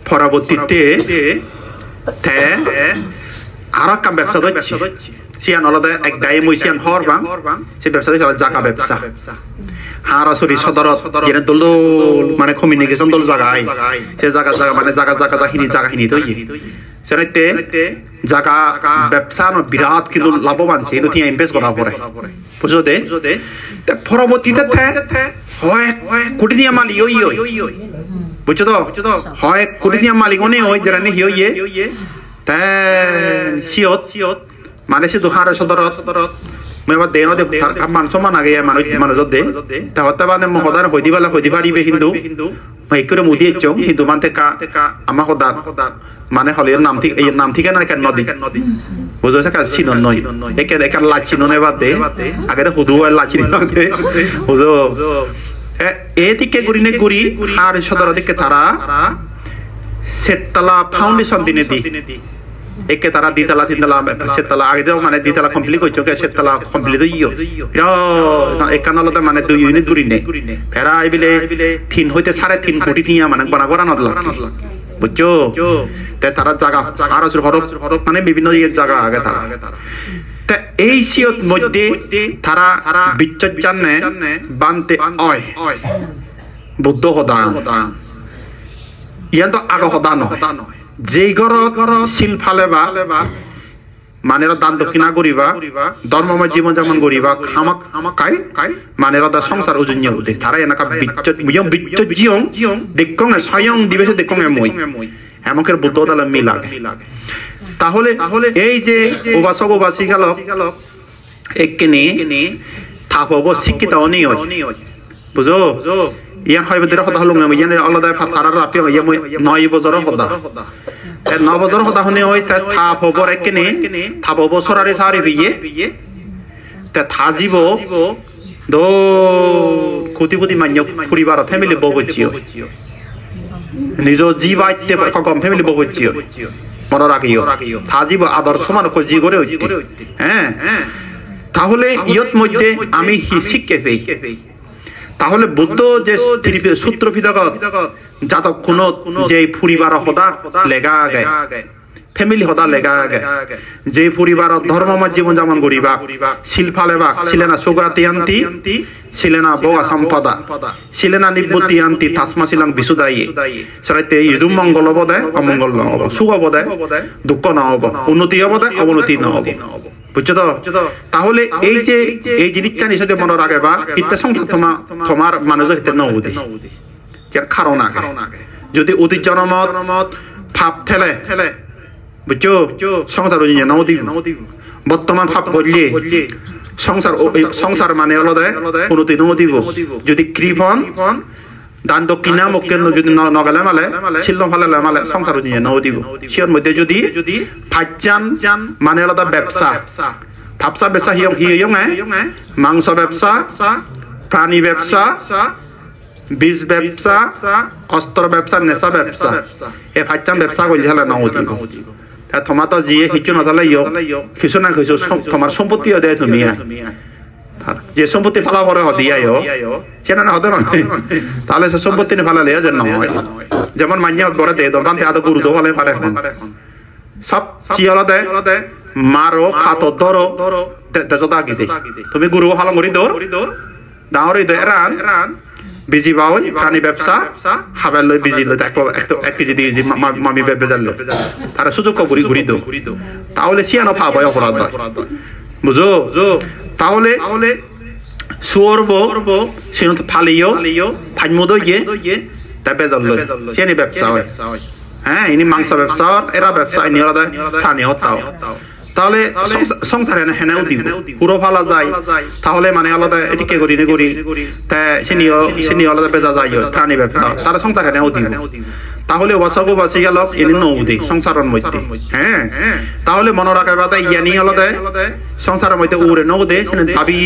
পরবর্তীতে তে আর একটা ব্যবসা হচ্ছে সিয়ান আলাদা এক দায় মইসিয়ান হরবাং সে ব্যবসা হচ্ছে জাকা ব্যবসা হারাসরি সদরত যেন দল মানে কমিউনিকেশন দল জায়গায় সে জায়গা মানে জায়গাহিনী তো সেটাতে জায়গা ব্যবসা বিরাট কিন্তু লাভবান কিন্তু তিনি ইনভেস্ট করা পড়ে বুঝলো দে পরবর্তীতে হয় কোটি দিয়া মালিক বুঝছো তো হয় কোটি দিয়া মালিক অনে হয় যারা নি হিয়ে তে সিয়ত মানে সে দুহার সদরত মেবা দেন দে মান সমান আগে মানুষ দে তা হতে মানে মহদার হইদি পারিবে কিন্তু করে মুদি চং কিন্তু মানতে কা আমা হদার মানে হলে নাম ঠিক না কেন নদী বুঝো সে কাজ চিন নয় একে লাচিন বাদ দে আগে হুদু লাচিন বুঝো এদিকে গুরি আর সদর দিকে তারা সেতলা ফাউন্ডেশন দিনে দি একে তারা দ্বিতলা তিনতলা সেতলা আগে মানে দ্বিতলা কমপ্লিট করছো সেতলা কমপ্লিট হইও একানলতে মানে 2 ইউনিট গুরি নে ফেরা আইবিলে 3 হইতে 3.5 কোটি দিয়া মানে বনা করা নদলা বুঝছো তে তারা জায়গা আর হরক মানে বিভিন্ন জায়গা আগে তারা তা এই সিয়ত মধ্যে তারা বিচ্ছদ জানে বানতে হয় বুদ্ধ হদা ইয়ান তো আগা হদা নয় যেই ঘর শিল ফালে বা মানে দান দক্ষিণা করিবা ধর্মময় জীবন যেমন করিবা খামাকাই মানে সংসার ওজন্য উঠে তারা এনাকা বিচ্ছদ জিয়ং দেখং স্বয়ং দিবেশে দেখং মই এমকের বুদ্ধ তালা মিলাগে তাহলে এই যে উপাসক উপাসিকালক একেনে থাপব শিক্ষিত অনি বুঝো ইয়ান হয় বেদরে কথা হলো ইয়ান আলাদা তারা রাপি ইয়া 9 বছর হদা 9 বছর হদা হনে হয় তা থাপব একেনে থাপব সরারে সারি বিয়ে তা থাজিব দো কোটি মান্য পরিবার ফ্যামিলি বগচিও নিজ জীবাইতে কম ফ্যামিলি বগচিও মনে রাখিও থাজিব আদর্শ মান জি করে হ্যাঁ তাহলে ইয়ত মধ্যে আমি শিখকে পেই তাহলে বুদ্ধ যে সূত্র পিতকত জাতক কোন যে পরিবার হদা লেগা আগে ফ্যামিলি হদা লেগা আগে যে পরিবার ধর্মময় জীবন যেমন গরিবা শিলফালেবা ছিলেনা সুগাতিয়ান্তি ছিলেনা বগা সম্পদা ছিলেনা নিবৃত্তি আন্তি তাসমা ছিলাং বিশুদায়ী সেটাতে ইদুম মঙ্গল অবদায় অমঙ্গল ন হব সুখ অবদায় দুঃখ না হব উন্নতি অবদায় অবনতি না হব বুঝছো তো তাহলে এই যে এই জিনিসটা নিষেধে মনে রাখে বা ইত্যা সংখ্যা তোমার মানুষের হিতে নবুদি কারণ আগে যদি অতি জনমত ভাব ঠেলে বুঝছো সংসার নদী বর্তমান ভাব বললে সংসার মানে আলাদা উন্নতি নদীব যদি কৃপন দান দক্ষিণা মক্কেন যদি নগালে মালে ছিল ফালে মালে সংসার নদীব সিয়র মধ্যে যদি ফাইজান মানে আলাদা ব্যবসা ব্যবসা হিয়ং মাংস ব্যবসা প্রাণী ব্যবসা বীজ ব্যবসা অস্ত্র ব্যবসা নেশা ব্যবসা এই ফাইজান ব্যবসা করলে হলে নদীব তোমার তো যিয়ে কিছু নথালে কিছু না কিছু তোমার সম্পত্তি দেয় তুমি যে সম্পত্তি ফালা পরে হদিয়ায় সেটা না হতে নয় তাহলে সে সম্পত্তি ফালালে যে নয় যেমন মান্য বড় দেয় দোকান থেকে গুরু তো ফলে পারে সব চিয়ল দেয় মারো খাতো ধরো দেশতা গিয়ে তুমি গুরু ফালা করি দাঁড়ি এরান বিজি বাউই প্রাণী ব্যবসা হাবেল লই বিজি লই 1 কেজি দিয়ে মামি বেজাল লো তারা সুযোগ ঘুরি দো তাহলে সিয়ানো পাবো অপরাধ বুঝো তাহলে সুরব সিনো ফালিও ফাইমদো ইয়ে তা বেজাল লই সিয়ানি ব্যবসা হয় হ্যাঁ ইনি মাংস ব্যবসা এরা ব্যবসা ইনি আলাদা প্রাণী হতাও তাহলে সংসারে হেনাও দিব পুরো ফালা যায় তাহলে মানে আলাদা এদিকে করি তা সিনি আলাদা বেজা যায় প্রাণী ব্যবসা তারা সংসার হেনাও দিব তাহলে ওয়াসাগো বাসি গেল এনে নৌদি সংসারের মধ্যে হ্যাঁ তাহলে মনে রাখা বাদা ইয়ানি আলাদা সংসারের মধ্যে উড়ে নৌদে ভাবি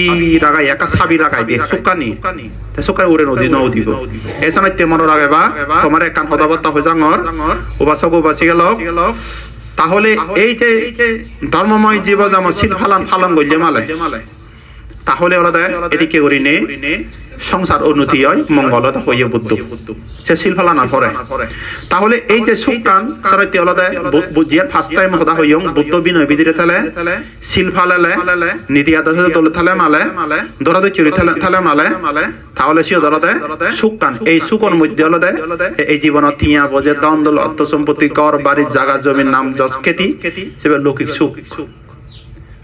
রাগাই একা সাবি রাগাই দিয়ে সুকানি সুকানি উড়ে নৌদিব এসনাইতে মনে রাখে বা তোমার একান হদাবার্তা হয়ে যাঙর ওয়াসাগো বাসি গেল তাহলে এই যে ধর্মময় জীবন যেমন শীত ফালান করলে মালে তাহলে ওরা এদিকে করি নে সংসার উন্নতি হয় মঙ্গলতা হইয়ে বুদ্ধ সে শিলফালানার পরে তাহলে এই যে সুকান সরাইতে আলাদা বুঝিয়ার ফার্স্ট টাইম হদা হইয়ং বুদ্ধ বিনয় বিদিরে থালে শিলফালালে নীতি আদর্শ দলে থালে মালে দরাদে চুরি থালে মালে তাহলে সে দলতে সুকান এই সুকন মধ্যে আলাদা এই জীবনত থিয়া বজে দ্বন্দ্ব অর্থ সম্পত্তি কর বাড়ির জায়গা জমির নাম যশ খ্যাতি সেবে লৌকিক সুখ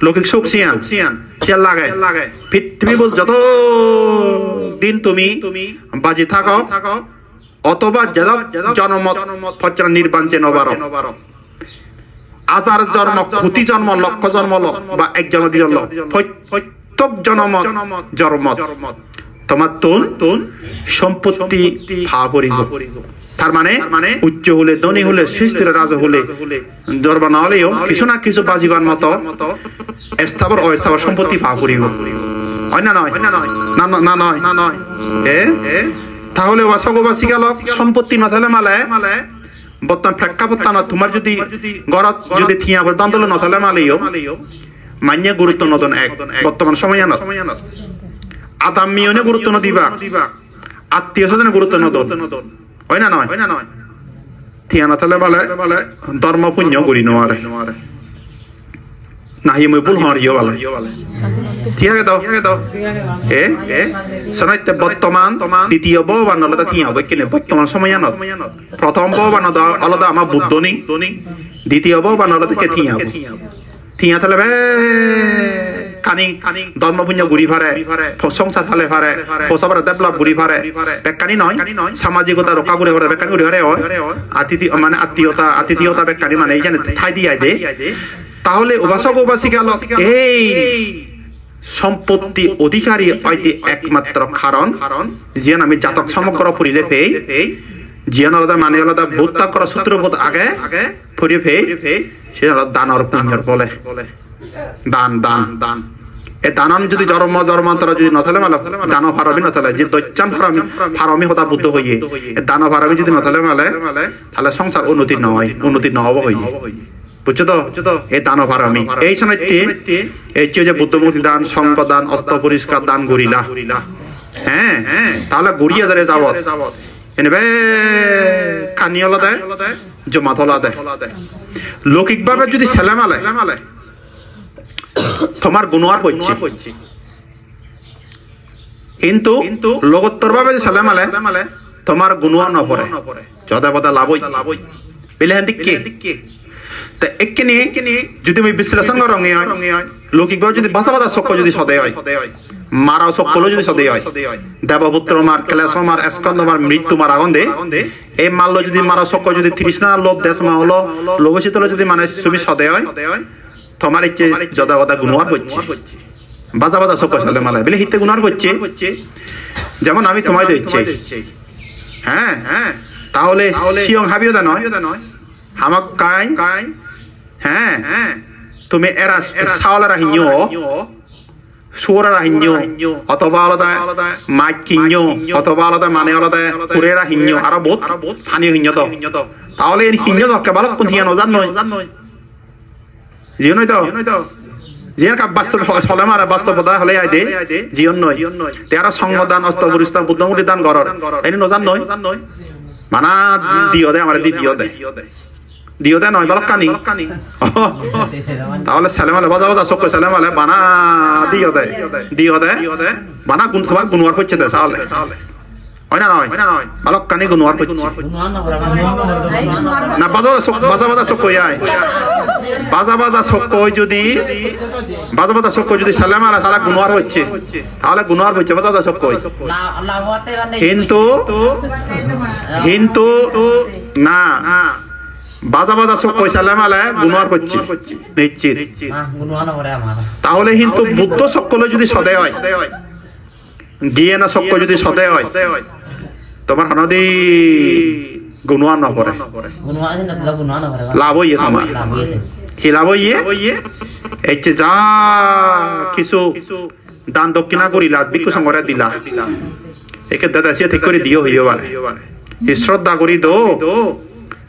লৌকিক সুখ সিয়ান সিয়ান লাগে তুমি বল যত দিন তুমি বাজি থাকো অথবা জনমত ফচরা নির্বাঞ্চে নবার আচার জন্ম ক্ষতি জন্ম লক্ষ জন্ম বা এক জন্ম দুই জন্ম প্রত্যেক জনমত জন্মত তোমার তুন সম্পত্তি ভাবরিব তার মানে উচ্চ হলে ধনী হলে সৃষ্টির রাজা হলে দরবার না হলেও কিছু না কিছু বাজিবার মতো স্থাবর অস্থাবর সম্পত্তি ভাগ করিব হয় না নয় না নয় তাহলে ওয়াসগবাসী গেল সম্পত্তি না থাকলে মালে বর্তমান প্রেক্ষাপট না তোমার যদি ঘরত যদি থিয়া দন্তল না থাকলে মালেও মান্য গুরুত্ব নতুন এক বর্তমান সময় আদামিয়নে গুরুত্ব ন দিবা আত্মীয় স্বজনে গুরুত্ব নতুন হয় না নয় থিয়ানা তাহলে বলে ধর্ম পুণ্য করি নোয়ারে নাহি মই ভুল হরিও বলে ঠিক আছে দাও শোনাইতে বর্তমান দ্বিতীয় বহবান আলাদা থিয়া হবে কিনে বর্তমান সময় প্রথম বহবান আলাদা আমার বুদ্ধ নেই দ্বিতীয় বহবান আলাদা কে থিয়া তাহলে কানি ধর্ম পুণ্য ঘুরি ফারে সংসার থালে ফারে পসাবার ডেভেলপ ঘুরি ফারে বেকানি নয় সামাজিকতা রক্ষা করে ফারে বেকানি ঘুরি ফারে আতিথি মানে আতিথিয়তা বেকানি মানে এইখানে ঠাই দিয়ে দে তাহলে উপাসক উপাসিকা এই সম্পত্তি অধিকারী হইতে একমাত্র কারণ জিয়ান আমি জাতক সমগ্র ফুরিলে পেয়ে জিয়ান আলাদা মানে আলাদা ভোত্যাগ করা সূত্রবোধ আগে ফুরিয়ে পেয়ে সে দানর পুণ্যর বলে দান এ দানন যদি জন্মান্তর যদি নথলে মালে দান ফারমি নথলে যে দৈত্যান ফারমি হতা বুদ্ধ হইয়ে দান ফারমি যদি নথলে মালে তাহলে সংসার উন্নতি নহব হইয়ে বুঝছো তো এই দান ফারমি এই সময়তে এই যে বুদ্ধমুক্তি দান সঙ্গ দান অস্ত পরিষ্কার দান গরিলা হ্যাঁ তাহলে গড়িয়ে যারে যাবত এনেবে কানিয়লা দেয় জমাতলা দেয় লৌকিক ভাবে যদি ছেলে মালে তোমার গুণার হচ্ছে কিন্তু লগোত্তর ভাবে ছেলে মালে তোমার গুণার নপরে যদা বদা লাভই পেলে হ্যাঁ দিকে তা এক্ষিনি যদি আমি বিশ্লেষণ রঙে হয় লৌকিক ভাবে যদি বাসা বাসা চক্র যদি সদয় হয় মারাও সকল যদি সদয় হয় দেবপুত্র মার ক্লেশ মার স্কন্দ মার মৃত্যু মার আগুন দে এই মারলো যদি মারা চক্র যদি তৃষ্ণা লোভ দেশ মা হলো লোভ শীতল যদি মানে তুমি সদয় হয় তোমার ইচ্ছে যদা বদা গুণার হচ্ছে বাজা বাজা চক্র সালে মালা বলে হিতে গুণার হচ্ছে যেমন আমি তোমায় দিচ্ছি হ্যাঁ তাহলে সিয়ং হাবিও দা নয় হামাক কাই হ্যাঁ তুমি এরা সাওলারা হিño সুরারা হিño অথবা আলাদা মাইক কিño অথবা আলাদা মানে আলাদা কুরেরা হিño আর বহুত হানি হিño তো তাহলে এই হিño তো কেবল কোন হিয়া নজান নয় জিও নয় তো জিয়ার কা বাস্তব চলে মারা বাস্তবতা হলে আই দে জীবন নয় তেরা সংগদান অস্তবরিস্তান বুদ্ধমুক্তি দান গরর এই নজান নয় মানা দিও দে আমারে দিও দে নয় বলক কানি তাহলে সালামালে বাজা সব সালামালে বানা দিও দে বানা গুণ সবার গুণওয়ার হচ্ছে দে তাহলে হয় না নয় বলক কানি গুণওয়ার হচ্ছে না বাজা সব কই আয় বাজা সক্কই যদি সালামালা তাহলে গুণওয়ার হচ্ছে তাহলে গুণওয়ার হচ্ছে বাজা সক্কই কিন্তু না বাজা সক্কই সালামালা গুণওয়ার হচ্ছে নিশ্চিত তাহলে কিন্তু বুদ্ধ সকল যদি সদয় হয় গিয়ে না সক্ক যদি সদয় হয় তোমার হনদি গুণওয়ার নপরে লাভ হইয়ে তোমার কি লাভ হইয়ে এই যে যা কিছু দান দক্ষিণা করিলা ভিক্ষু সংঘরে দিলা একে দাদা সে ঠিক করে দিও হইও পারে শ্রদ্ধা করি দো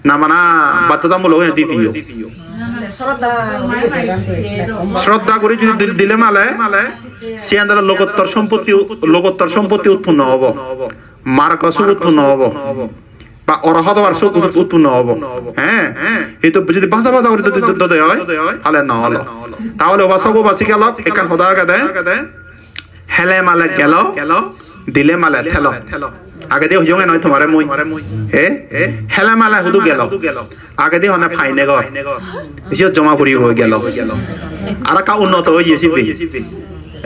না মানা বাধ্যতামূলক দি দিও শ্রদ্ধা করে যদি দিলে মালে সে আন্দার লোকোত্তর সম্পত্তি উৎপন্ন হব, মার্কস উৎপন্ন হব বা অরহত সুখ উৎপন্ন হব। হ্যাঁ, এই তো যদি ভাষা ভাষা করে দিতে হয় তাহলে না হলো। তাহলে ওবাসক বাসি গেল এখান হদা গেদে হেলে মালে গেল দিলে মালে থেল আগে দিয়ে হইজঙ্গে নয় তোমারে মুই হে হেলে মালে হুদু গেল আগে দিয়ে হনে ফাইনে গো এসে জমা করিব গেল আর কা উন্নত হই এসিবি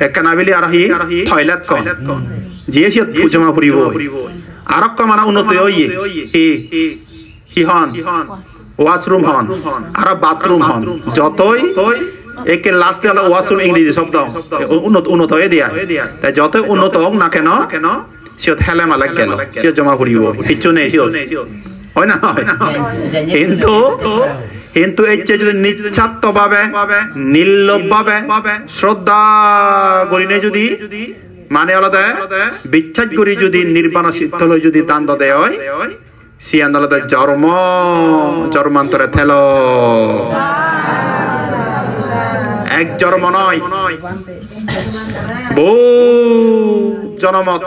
একনাবিলি আর হি টয়লেট কন জিএসি জমা করিব আর কা মানা উন্নত হই হি হন ওয়াশরুম হন আর বাথরুম হন যতই একে লাস্টে হলো ওয়াশরুম ইংরেজি শব্দ উন্নত হয়ে দিয়া তাই যত উন্নত হোক না কেন সে হেলে মালে গেল সে জমা করিব কিছু নেই হয় না কিন্তু কিন্তু এই যে যদি নিঃস্বার্থ ভাবে নির্লোভ ভাবে শ্রদ্ধা করিনে যদি মানে আলাদা বিশ্বাস করি যদি নির্বাণ সিদ্ধ যদি দান দেয় হয় সে আলাদা জন্মান্তরে থেল এক জন্ম নয় বহু জনমত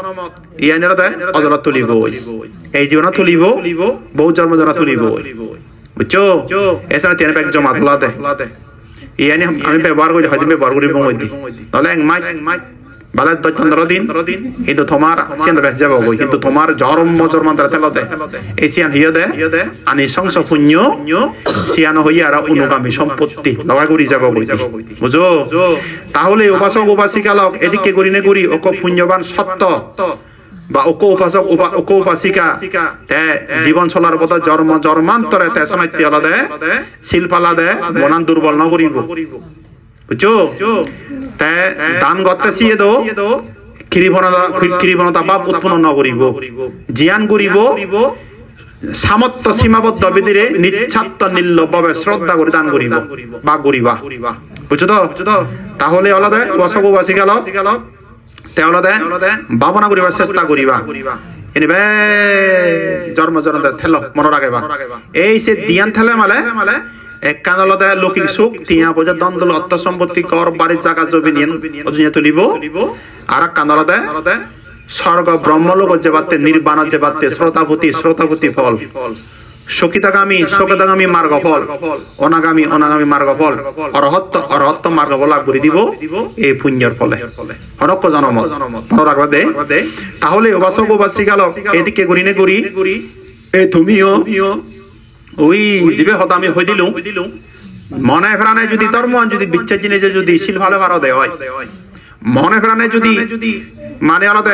ইয়ানেরা অজরা তুলিব এই জীবন তুলিব বহু জন্ম জনা তুলিব বুঝছো এছাড়া তেনে এক জমা তোলা দে ইয়ানি আমি ব্যবহার করি হয়তো ব্যবহার করি বঙ্গি তাহলে এক মাই বালে 10-15 দিন কিন্তু তোমার সিয়ান বেশ যাব কিন্তু তোমার জন্মান্তরে তেল দে এই সিয়ান হিয়ে দে আনি সংস পুণ্য সিয়ান হইয়া আর অনুগামী সম্পত্তি লগা করি যাব বুঝো তাহলে উপাসক উপাসিকা লোক এদিকে করি নে করি ওক পুণ্যবান সত্য বা ওক উপাসক ওক উপাসিকা জীবন চলার পথে জন্মান্তরে তে শনাইতে হল দে শিলপালা দে মনান দুর্বল ন করিব বুঝছো তে দান করতে সিয়ে দো কৃপণতা ভাব উৎপন্ন ন করিব জিয়ান করিব সামর্থ্য সীমাবদ্ধ বিধিরে নিঃস্বার্থ নির্লোভভাবে শ্রদ্ধা করে দান করিব বা করিবা বুঝছো তো তাহলে অলদে ওয়াসক উপাসিকা লোক তেওলদে ভাবনা করিবার চেষ্টা করিবা এনিবে জন্ম থেল মনে রাখবা এই সে দিয়ান থেলে মালে এক কানলদে লৌকিক সুখ তিয়া বোঝা দ্বন্দ্ব অর্থ সম্পত্তি কর বাড়ির জায়গা জমি নিয়ে তুলিব আর এক কানলদে স্বর্গ ব্রহ্মলোক যে বাতে নির্বাণ যে বাতে শ্রোতাভূতি ফল শোকিতাগামী মার্গ ফল অনাগামী মার্গ ফল অরহত্ত মার্গ ফল লাভ করে দিব এই পুণ্যের ফলে হরক্ষ জনমত মনে রাখবা দে তাহলে উপাসক উপাসিকা লোক এদিকে করি নে করি এই তুমিও ওই জীবে হতা আমি হই দিলু মনে ফেরানে যদি ধর্ম যদি বিচ্ছেদ জিনিস যদি শিল ভালো ভালো দেয় হয় মনে ফেরানে যদি মানে আলাদা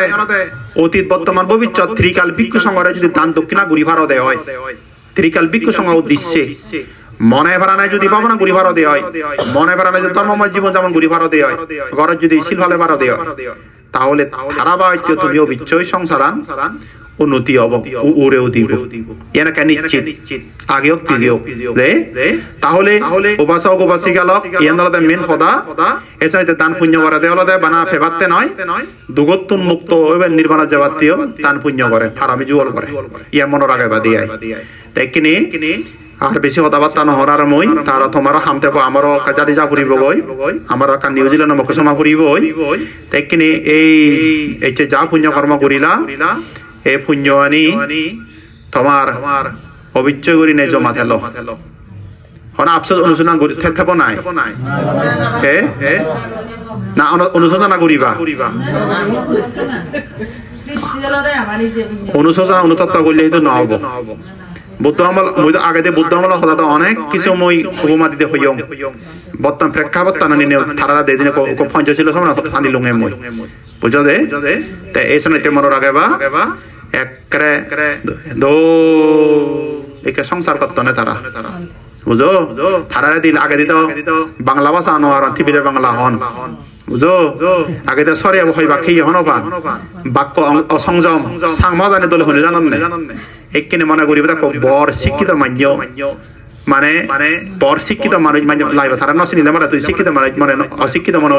অতীত বর্তমান ভবিষ্যৎ ত্রিকাল ভিক্ষু সংঘরে যদি দান দক্ষিণা গুড়ি ভাড়া দেয় হয় ত্রিকাল ভিক্ষু সংঘ উদ্দেশ্যে মনে ফেরানে যদি ভাবনা গুড়ি ভাড়া দেয় হয় মনে ফেরানে যদি ধর্মময় জীবন যেমন গুড়ি ভাড়া দেয় হয় ঘরের যদি শিল ভালো ভাড়া দেয় হয় তাহলে ধারাবাহিক তুমিও বিচ্ছয় সংসারান উন্নতি হব উড়েও দিব এনাকে নিশ্চিত আগেও তিজেও তাহলে উপাসক উপাসিকা লোক ইয়ানলদে মেন হদা এছাড়া দান পুণ্য করে দেওয়ালদে বানা ফেবাতে নয় দুগতুন মুক্ত হইবেন নির্বাণ যাবাতীয় দান পুণ্য করে ফারামি জুয়াল করে ইয়া মনে রাখে বা দিয়ে তাই কিনি আর বেশি কথাবার্তা নহরার মই তারা তোমার হামতে আমারও কাজারি যা ফুরিব গই আমার কান নিউজিল্যান্ড মকসমা ফুরিব তাই কিনি এই যা পুণ্য কর্ম করিলা এ পুণ্য আনি তোমার অবিচ্ছয় করি নে জমা থেল হন আফসোস অনুশোচনা করি থেব নাই না অনুশোচনা করিবা অনুশোচনা অনুতপ্ত করলে কিন্তু নহব বুদ্ধ আমল মই তো আগে বুদ্ধ আমল হঠাৎ অনেক কিছু মই উপমা দিতে হইয়ং বর্তমান প্রেক্ষাপট টানি তারা দেদিনে পঞ্চ ছিল সময় আনি লুঙে মই বুঝো দে তে এই সময় মনে রাখবা একরে দো একে সংসার করতো না তারা বুঝো তারা দিন আগে দিত বাংলা ভাষা আনো আর টিভির বাংলা হন বুঝো আগে তো সরিয়া হইবা খেয়ে হনবা বাক্য অসংযম সাংমা জানি দলে হলে জানান না একখানে মনে করি বর শিক্ষিত মান্য মানে পর শিক্ষিত মানুষ মানে লাইবা তারা নসিনি না তুই শিক্ষিত মানুষ মানে অশিক্ষিত মনে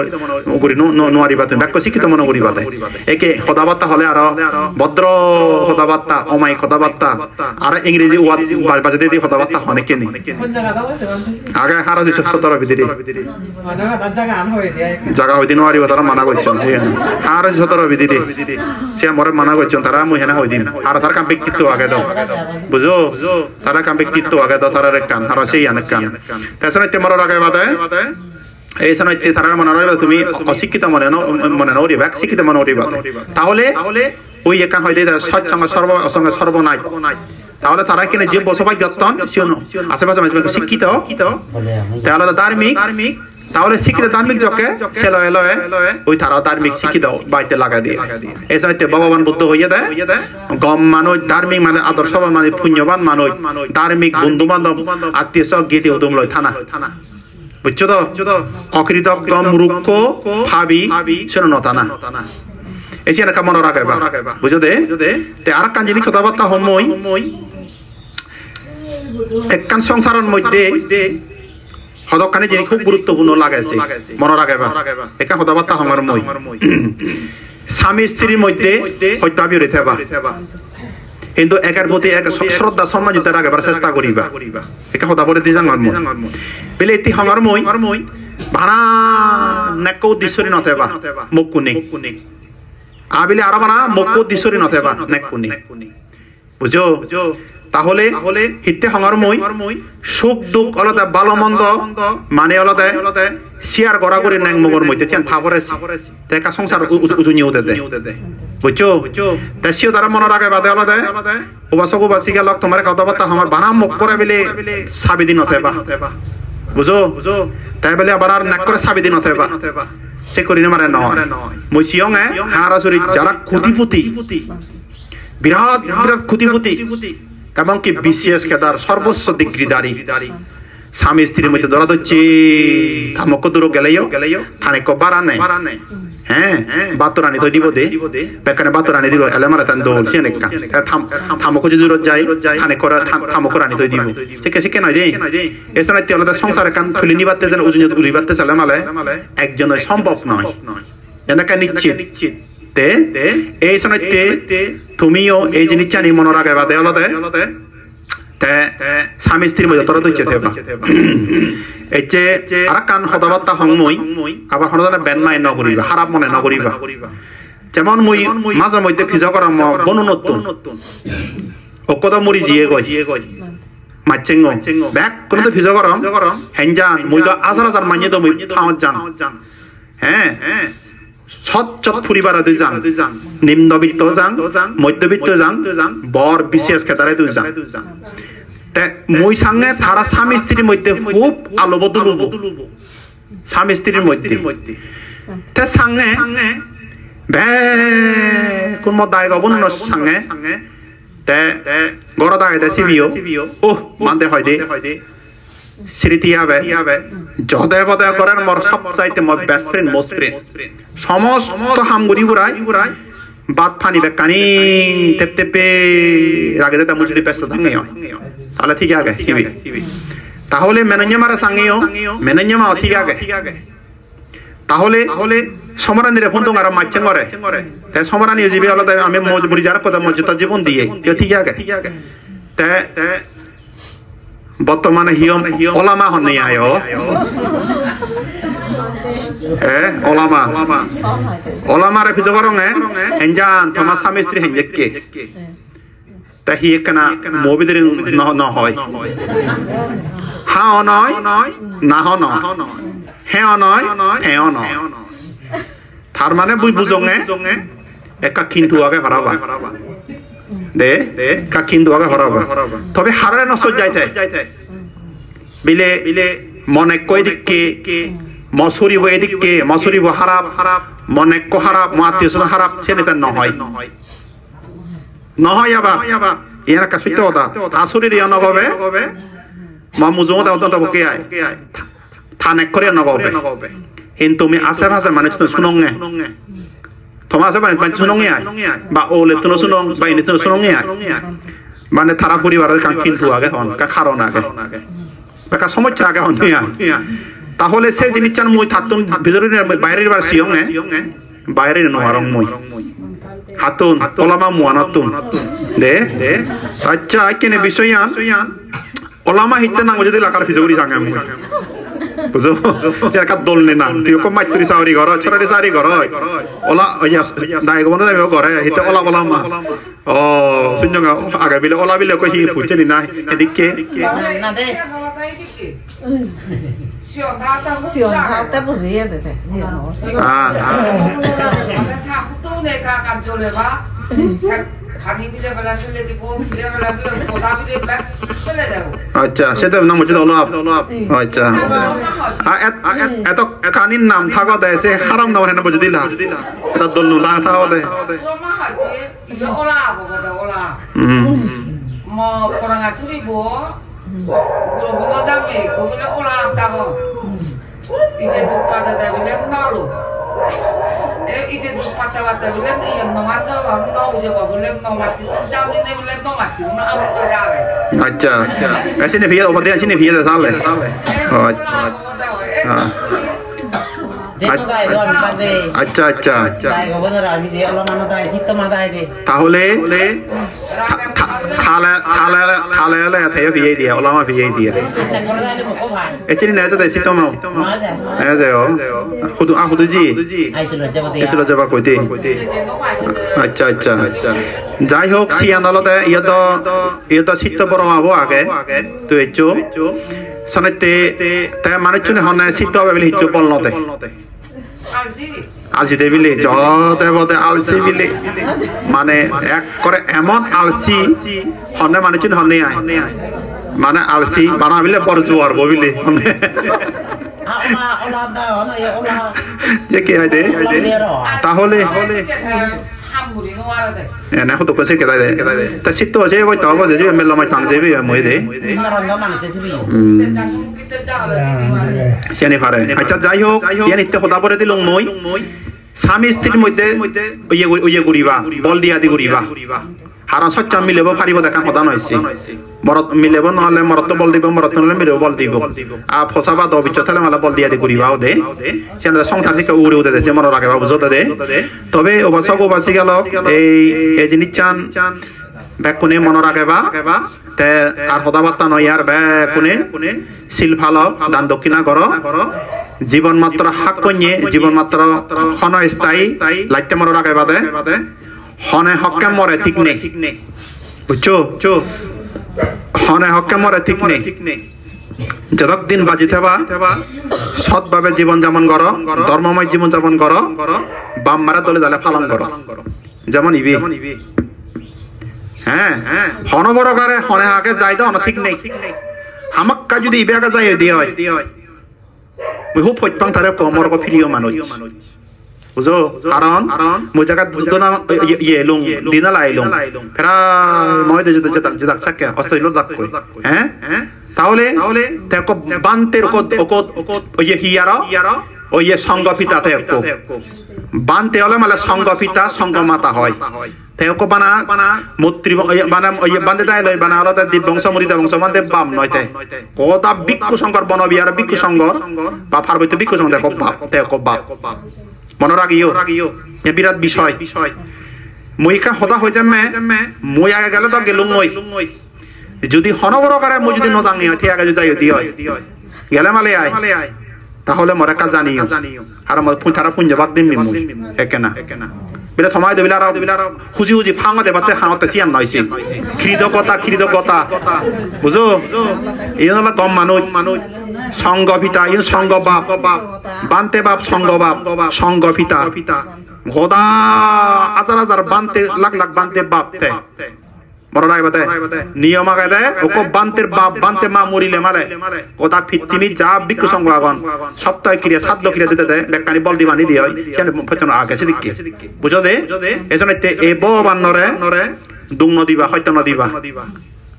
করি নোয়ারিবা তুমি বাক্য শিক্ষিত মনে করিবা একে কথাবার্তা হলে আরো ভদ্র কথাবার্তা অমায়িক কথাবার্তা আর ইংরেজি বাজাতে দিয়ে কথাবার্তা অনেকে নেই আগে হারা 17 ভিতরে জায়গা হইতে নোয়ারিবা তারা মানা করছেন আর 17 ভিতরে সে মরে মানা করছেন তারা মহিনা হই দিন আর তার কাম ব্যক্তিত্ব আগে দাও বুঝো তারা কাম ব্যক্তিত্ব আগে দাও তারা কান আর সেই অনেক কান তাছাড়া তোমার আগে বাদে এই সময় তারা মনে রইল তুমি অশিক্ষিত মনে নরিবা শিক্ষিত মনে নরিবা তাহলে ওই একা হইলে সৎসঙ্গ সর্বনাশ তাহলে তারা কিনে যে বসবাস যত্ন আশেপাশে শিক্ষিত তাহলে ধার্মিক তাহলে শিক্ষিত ধার্মিক যকে সেলয়ে লয়ে ওই তারা ধার্মিক শিক্ষিত বাড়িতে লাগাই দিয়ে এই সময় ভগবান বুদ্ধ হইয়া দেয় গম মানুষ ধার্মিক মানে আদর্শবান মানে পুণ্যবান মানুষ ধার্মিক বন্ধু বান্ধব আত্মীয় সব গীতি উদম লয় থানা বুঝছো তো অকৃতজ্ঞ মূর্খ ভাবি শোনো নতানা এই যে এলাকা মনে রাখবা বুঝো দে আর কান জিনিস কথাবার্তা সময় একখান সংসারের মধ্যে হদকানে জিনিস খুব গুরুত্বপূর্ণ লাগাইছে মনে রাখবা একা কথাবার্তা আমার মই স্বামী স্ত্রীর মধ্যে হত্যা বিরোধী থাকবা কিন্তু একের প্রতি এক শ্রদ্ধা সম্মান দিতে রাখবার চেষ্টা করিবা একা কথা বলে দিয়ে যাঙ্গর মই বেলে এটি আমার মই ভাড়া নেক উদ্দেশ্যরি নথেবা মুখ কুনি আবিলে আরো বানা মুখ উদ্দেশ্যরি নথেবা নেক কুনি বুঝো তাহলে হিতে আমার মই সুখ দুঃখ আলাদা ভালো মন্দ মানে আলাদা শেয়ার করা করে নেক মগর মধ্যে থাপরে দেখা সংসার উজুনি উঠে দেয় বুঝছো তা সেও তারা মনে রাখে বাদে আলাদা উপাসক উপাসিকা লোক তোমার কথাবার্তা আমার বানা মুখ করে বেলে সাবিদিন নথেবা বুঝো তাই বলে আবার আর নাক করে সাবিদিন নথেবা সে করি না মানে নয় মই সিয়ং হারাসুরি যারা খুঁতিপুতি বিরাট বিরাট খুঁতিপুতি এবং কি বিশেষ কেদার সর্বোচ্চ ডিগ্রিদারি স্বামী স্ত্রীর মধ্যে ধরা হচ্ছে থামক দূর গেলেও থানে বাড়া নেই হ্যাঁ বাতরানি তো দিব দে বেকানে বাতরানি দিব এলে মারা তান দোল সে নেকা থামক যদি রোজ যায় থানে করা থামক রানি তো দিব সে কেন যে এই সময় আলাদা সংসারে কান খুলে নিবাতে যেন উড়ি বাতে চলে মালে একজনের সম্ভব নয় এনেকা নিশ্চিত এই সময় তুমিও এই জিনিস জানি মনে রাখে বাদে আলাদা স্বামী স্ত্রীর মধ্যে তোরা দুইছে এই যে আর কান হতাবার্তা হংমই আবার হঠাৎ বেনমাই নগরিবা খারাপ মনে নগরিবা যেমন মুই মাঝে মধ্যে ফিজা করা বনু নতুন অকদা মুড়ি জিয়ে গই মাছেঙ্গ ব্যাক কোনো তো ফিজা করম হেনজান মুই তো হাজার মানিয়ে তো মুই ফাঁত যান হ্যাঁ সচ্চত পরিবার যান নিম্নবিত্ত যান মধ্যবিত্ত যান বর বিশেষ ক্ষেত্রে তুই যান মই সঙ্গে তারা স্বামী স্ত্রীর মধ্যে খুব আলো বদলুব স্বামী স্ত্রীর মধ্যে তে সঙ্গে কোন দায় গবন সঙ্গে তে গড় দায় দে সিবিও ও মানতে হয় দে স্মৃতি হবে যদে বদে করার মোর সবচাইতে মোর বেস্ট ফ্রেন্ড মোস্ট ফ্রেন্ড সমস্ত হামগুড়ি বুড়াই বাদ ফানি বেকানি তেপ তেপে রাগে দেতা মুজুরি ব্যস্ত থাঙ্গে তাহলে ঠিক আগে সিবি তাহলে মেনঞ্জমারা সাঙ্গেও মেনঞ্জমা ঠিক আগে তাহলে সমরানিরে ফোন তো আর মাইছেন করে তাই সমরানি জিবি আলাদা আমি মজবুরি যারা কথা মর্যাদা জীবন দিয়ে ঠিক আগে তে বর্তমানে হিয়ম ওলামা হনে আয় ওলামারে ফিজো করঙে হেনজান তোমার স্বামী স্ত্রী হেনজেকে তা হি একনা মোবিদের ন হয় হা নয় না হ নয় হ্যাঁ নয় হ্যাঁ নয় তার মানে বুঝঙে একা কিন্তু আগে হারাবা দে কা কিন্তু আগে হারাবা তবে হারারে নসর যাইতে বিলে মনে কই দিকে মসুরিব এদিকে মসুরিব হারাপ মনে কো হারাপ মাতীয় হারাপ সেটা নহয় আবার ইয়ার কা সত্য কথা আসুরির ইয়া নগবে মা মুজো দাও তো বকে আয় থানে করে নগবে কিন্তু তুমি আশেপাশে মানুষ তো শুনঙ্গে তোমার আশেপাশে মানুষ শুনঙ্গে আয় বা ওলে তো শুনং বা ইনি তো শুনঙ্গে আয় মানে তারা পরিবারের কান কিন্তু আগে হন কা কারণ আগে বেকা সমস্যা আগে হনিয়া তাহলে সে জিনিস চান মই থাতুন ভিতরের বাইরের বার সিয়ং বাইরের নোয়ারং মই হাতুন ওলামা মুয়ানাতুন দে আচ্ছা কেনে বিষয়ান ওলামা হিতে নাম যদি লাকার ফিজুরি জাঙ্গা মই বুঝো যেকা দলনে না তুই কো মাইতুরি সাউরি ঘর ছড়ারি সারি ঘর ওলা ওয়া দাই গবন দাই ঘরে হিতে ওলা ওলামা ও শুনজঙ্গা আগে বিলে ওলা বিলে কই হি ফুচেনি না এদিকে না দে Sion thao te bu gì thế thế. আচ্ছা সেটা নাম হচ্ছে ওলাব আচ্ছা এত কানির নাম থাকো দেয় সে হারাম নাম হেনা বুঝে দিলা এটা দলনু না থাকো দেয় Guru bunga dami, guru le olah tahu. Ije tu pada dah bilang nalu. Ije tu pada pada bilang yang nomad tu nau je bilang nomad tu jam ni bilang nomad tu nak apa kerja? अच्छा ऐसे नहीं भैया ऊपर दे ऐसे नहीं भैया दे साले अच्छा अच्छा তাহলে খালে থাকে ভিয়ে দিয়া ওলামা ভিয়ে দিয়া এচিনি না যেতে সিতো মাও না যাও হুদু জি এসলো যাবা কইতে আচ্ছা আচ্ছা যাই হোক সিয়ানলতে ইয়তো সিতো বড় মাবো আগে তো এচো সনেতে তে মানুষজনে হনে সিতো হবে হিচো বলনতে আলসি দেবিলে জতে বতে আলসি বিলে মানে এক করে এমন আলসি হনে মানুষজন হনে আয় মানে আলসি বানাবিলে বড় জোয়ার ববিলে যে কে হয় দে তাহলে না হতো কসে কেদাই দে তা সিতো আছে ওই তো বসে যে মেলো মাই পাং দেবি মই দে সিয়ানি পারে আচ্ছা যাই হোক ইয়ানি তে খোদা পরে দিলুম মই স্বামী স্ত্রীর মধ্যে ওইয়ে ঘুরিবা বল দিয়া দি ঘুরিবা হারান সচ্চা মিলেব পারিব দেখা কথা নইছে মরত মিলেব নহলে মরত বল দিব মরত নহলে মিলেব বল দিব আ ফসাবা দ বিচ থালে মালা বল দিয়া দি ঘুরিবাও দে সেন সংসার থেকে উড়ে উড়ে দেছে মন রাখে বাবু জতে দে তবে ওবাসক ওবাসি গেল এই জিনিস চান ব্যাকুনে মন রাখেবা তে আর কথাবার্তা নয় আর ব্যাকুনে শিল ভালো দান দক্ষিণা করো জীবন মাত্র হাক কন্যে জীবন মাত্র হন স্থায়ী লাইতে মনে রাখে বাদে হনে হককে মরে ঠিক নেই বুঝছো হনে হককে মরে ঠিক নেই যতদিন বাজি থাবা সৎভাবে জীবন যাপন করো ধর্মময় জীবন যাপন করো বাম মারা দলে দলে পালন করো যেমন ইবি হ্যাঁ হন বড় করে হনে হাকে যাই তো ঠিক নেই হামাক্কা যদি ইবে আগে যাই দিয়ে হয় খুব ফৈপাং তারে কমর কো ফিরিও মানুষ বুঝো কারণ মই জায়গা দুনা ইয়ে লং দিনা লাইলং ফেরা মই দে যেটা সাকে অস্ত্র দাক কই হ্যাঁ তাহলে দেখো বান্তের ইয়ে হিয়ারা ইয়ে সংগফিতা দেখো বান্তে হলে মানে সংগফিতা সংগমাতা হয় তেও বানা মূত্রি বানা ইয়ে বান্দে দাই লই বানা আলাদা দি বংশ মরিদা বংশ বান্দে বাম নয়তে কোদা বিক্ষু সংকর বনবিহার বিক্ষু সংঘর বা পার্বত্য বিক্ষু সংঘ দেখো বাপ তেও বাপ মনে রাখিও এ বিরাট বিষয় মইকা হদা হই যামে মই আগে গেলে তো গেলুম মই যদি হনবর করে মই যদি নজাঙ্গি হয় ঠিক আগে যদি যাই দি হয় গেলে মালে আয় তাহলে মরে কা জানিও আর মই পুঁথারা পুঞ্জ বাদ দিন নিমু একেনা বিলে থমাই দে বিলারাও খুজি খুজি ফাঙা দেবাতে হাওতে সিয়ান নইছে খিরিদকতা বুঝো এই হলো কম মানুষ সংগভিতা ইন সংগ বাপ বানতে বাপ সংগ পিতা খোদা হাজার হাজার বানতে লাখ লাখ বানতে বাপ তে মরাই বাতে নিয়ম আগে দে ওকো বানতের বাপ বানতে মা মরিলে মারে কোদা ফিতিমি যা বিক্ষ সংগ আগন সপ্তাহে ক্রিয়া সাধ্য ক্রিয়া দিতে দে বেকানি বল দিবানি দি হয় সেনে ফচন আগে সেদিকে বুঝো দে এজন্য এ ববান নরে দুং নদিবা হয়ত নদিবা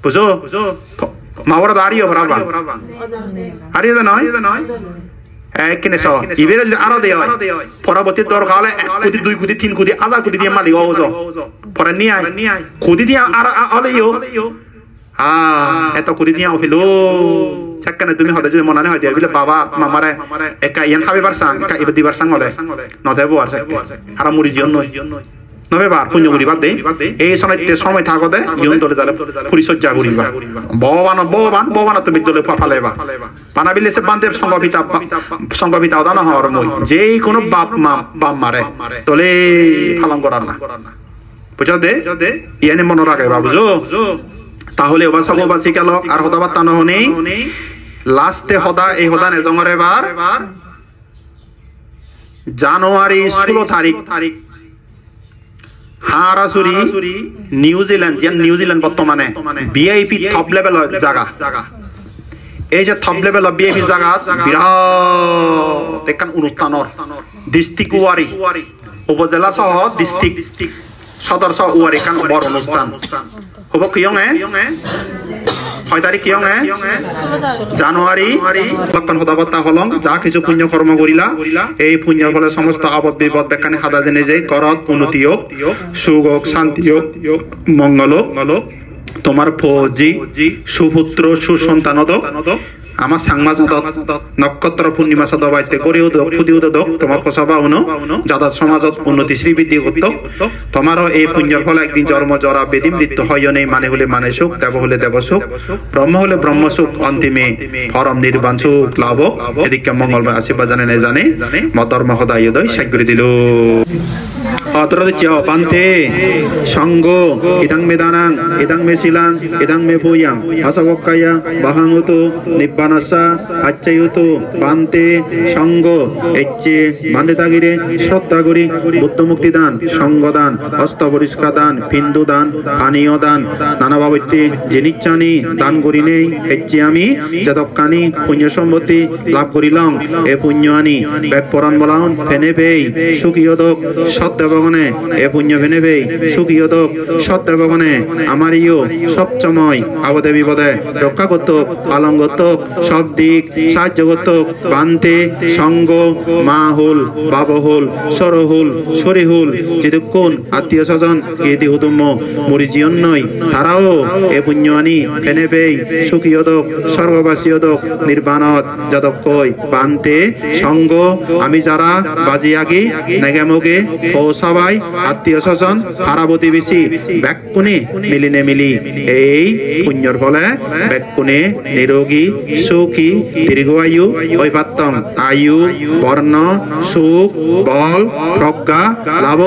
বুঝো মাওরা দাঁড়িয়ে বরাবা হারিয়ে দে নয় এখানে সহ ইবেরে যদি আরো দেয় পরবর্তী দরকার হলে 1 কোটি 2 কোটি 3 কোটি 1000 কোটি দিয়ে মালিক ওজো পরে নিয়ে কোটি দিয়ে আর আলেও এত কোটি দিয়ে হলো সেখানে তুমি হতে যদি মনে হয় দিয়ে বলে বাবা মামারে একা ইয়ান খাবে বারসাং একা ইবে দিবার সাং হলে নদেবো আর আর মুড়ি জিয়ন নয় নবে বার পুণ্য করি বাদ দে এই সময় থাকতে ইয়ন দলে দলে পরিচর্যা করিবা ভগবান তুমি দলে ফালেবা পানা বিলে সে বান্ধে সংগভিতা দান হওয়ার মই যেই কোনো বাপ মারে তলে ফালন করার না বুঝা দে ইয়ানে মনে রাখে বাবুজো তাহলে ওবা সগবাসী গেল আর হদাবাত তানো হনি লাস্টে হদা এই হদা নেজঙর এবার জানুয়ারি 16 তারিখ হারাসুরি নিউজিল্যান্ড বর্তমানে ভিআইপি টপ লেভেল জায়গা এই যে টপ লেভেল ভিআইপি জায়গা বিরাট একখান অনুষ্ঠানের ডিস্ট্রিক্ট ওয়ারি উপজেলা সহ ডিস্ট্রিক্ট সদর সহ ওয়ারি কান বড় অনুষ্ঠান হব কিয়ঙে 6 তারিখ কিয়ঙে জানুয়ারি লক্ষণ হদাবত্তা হলং যা কিছু পুণ্য কর্ম করিলা এই পুণ্যের ফলে সমস্ত আপদ বিপদ দেখানে হাদা জেনে যে করত উন্নতি হোক সুখ হোক শান্তি হোক মঙ্গল হোক তোমার ফৌজি সুপুত্র সুসন্তান আমার সাংমা নক্ষত্র পূর্ণিমা সদবাইতে করেও খুদিও দক তোমার ফসবা উনো যাদাত সমাজত উন্নতি শ্রীবৃদ্ধি করত তোমারও এই পুণ্যের ফলে একদিন জন্ম জরা বেদি মৃত্যু হয় নেই মানে হলে মানে সুখ দেব হলে দেব সুখ ব্রহ্ম হলে ব্রহ্ম সুখ অন্তিমে পরম নির্বাণ সুখ লাভ এদিকে মঙ্গলবার আশীর্বাদ জানে মতর মহোদয় সাগ্রি দিল অতরে চাও পান্তে সঙ্গ ইদাং মেদানাং ইদাং মে শিলাং ইদাং মে পুয়াং আসাবক্কায়া বাহাঙ্গতো নিব্বানাসা আচ্ছায়ুতো পান্তে সঙ্গ এচ্ছে বান্ধে তাগিরে শ্রদ্ধা করি বুদ্ধ মুক্তি দান সঙ্গ দান হস্ত পরিষ্কার দান বিন্দু দান পানীয় দান নানা বাবত্যে জিনিচ্ছানি দান করি নেই এচ্ছে আমি যতকানি পুণ্য সম্পত্তি লাভ করিলাম এ পুণ্য আনি ব্যাগ পরাণ বলাউন ফেনে পেই সুখীয়দক সত্যবগণে এ পুণ্য ফেনে পেই সুখীয়দক সত্যবগণে আমার ইয় সবসময় আবদে বিপদে রক্ষা করত পালন করত সব দিক সাহায্য করত বান্তে সঙ্গ মা হুল বাবা হুল সরহুল সরিহুল যেদুক্ষণ আত্মীয় স্বজন কেদি হুতুম্ম মরি জীবন নয় তারাও এ পুণ্য আনি ফেনে পেই সুখীয়দক স্বর্গবাসীয়দক নির্বাণত যতক্ষয় বান্তে সঙ্গ আমি যারা বাজি আগি নেগেমগে ও সবাই আত্মীয় স্বজন হারা প্রতিবেশী ব্যাকুনে মিলিনে মিলি এই পুণ্যর ফলে ব্যাকুনে নিরোগী সুখী দীর্ঘায়ু হই পারতাম আয়ু বর্ণ সুখ বল প্রজ্ঞা লাভ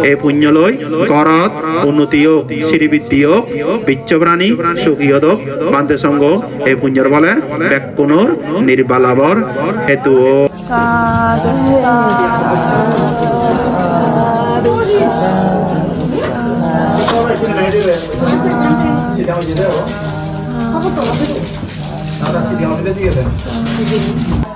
এই পুণ্য লই করত উন্নতি হোক শ্রীবৃদ্ধি হোক বিশ্বপ্রাণী সুখী হোক বান্তে সঙ্গ এই পুণ্যর ফলে ব্যাকুণর নির্বালাবর হেতু Ahora sí, digamos, le sigue.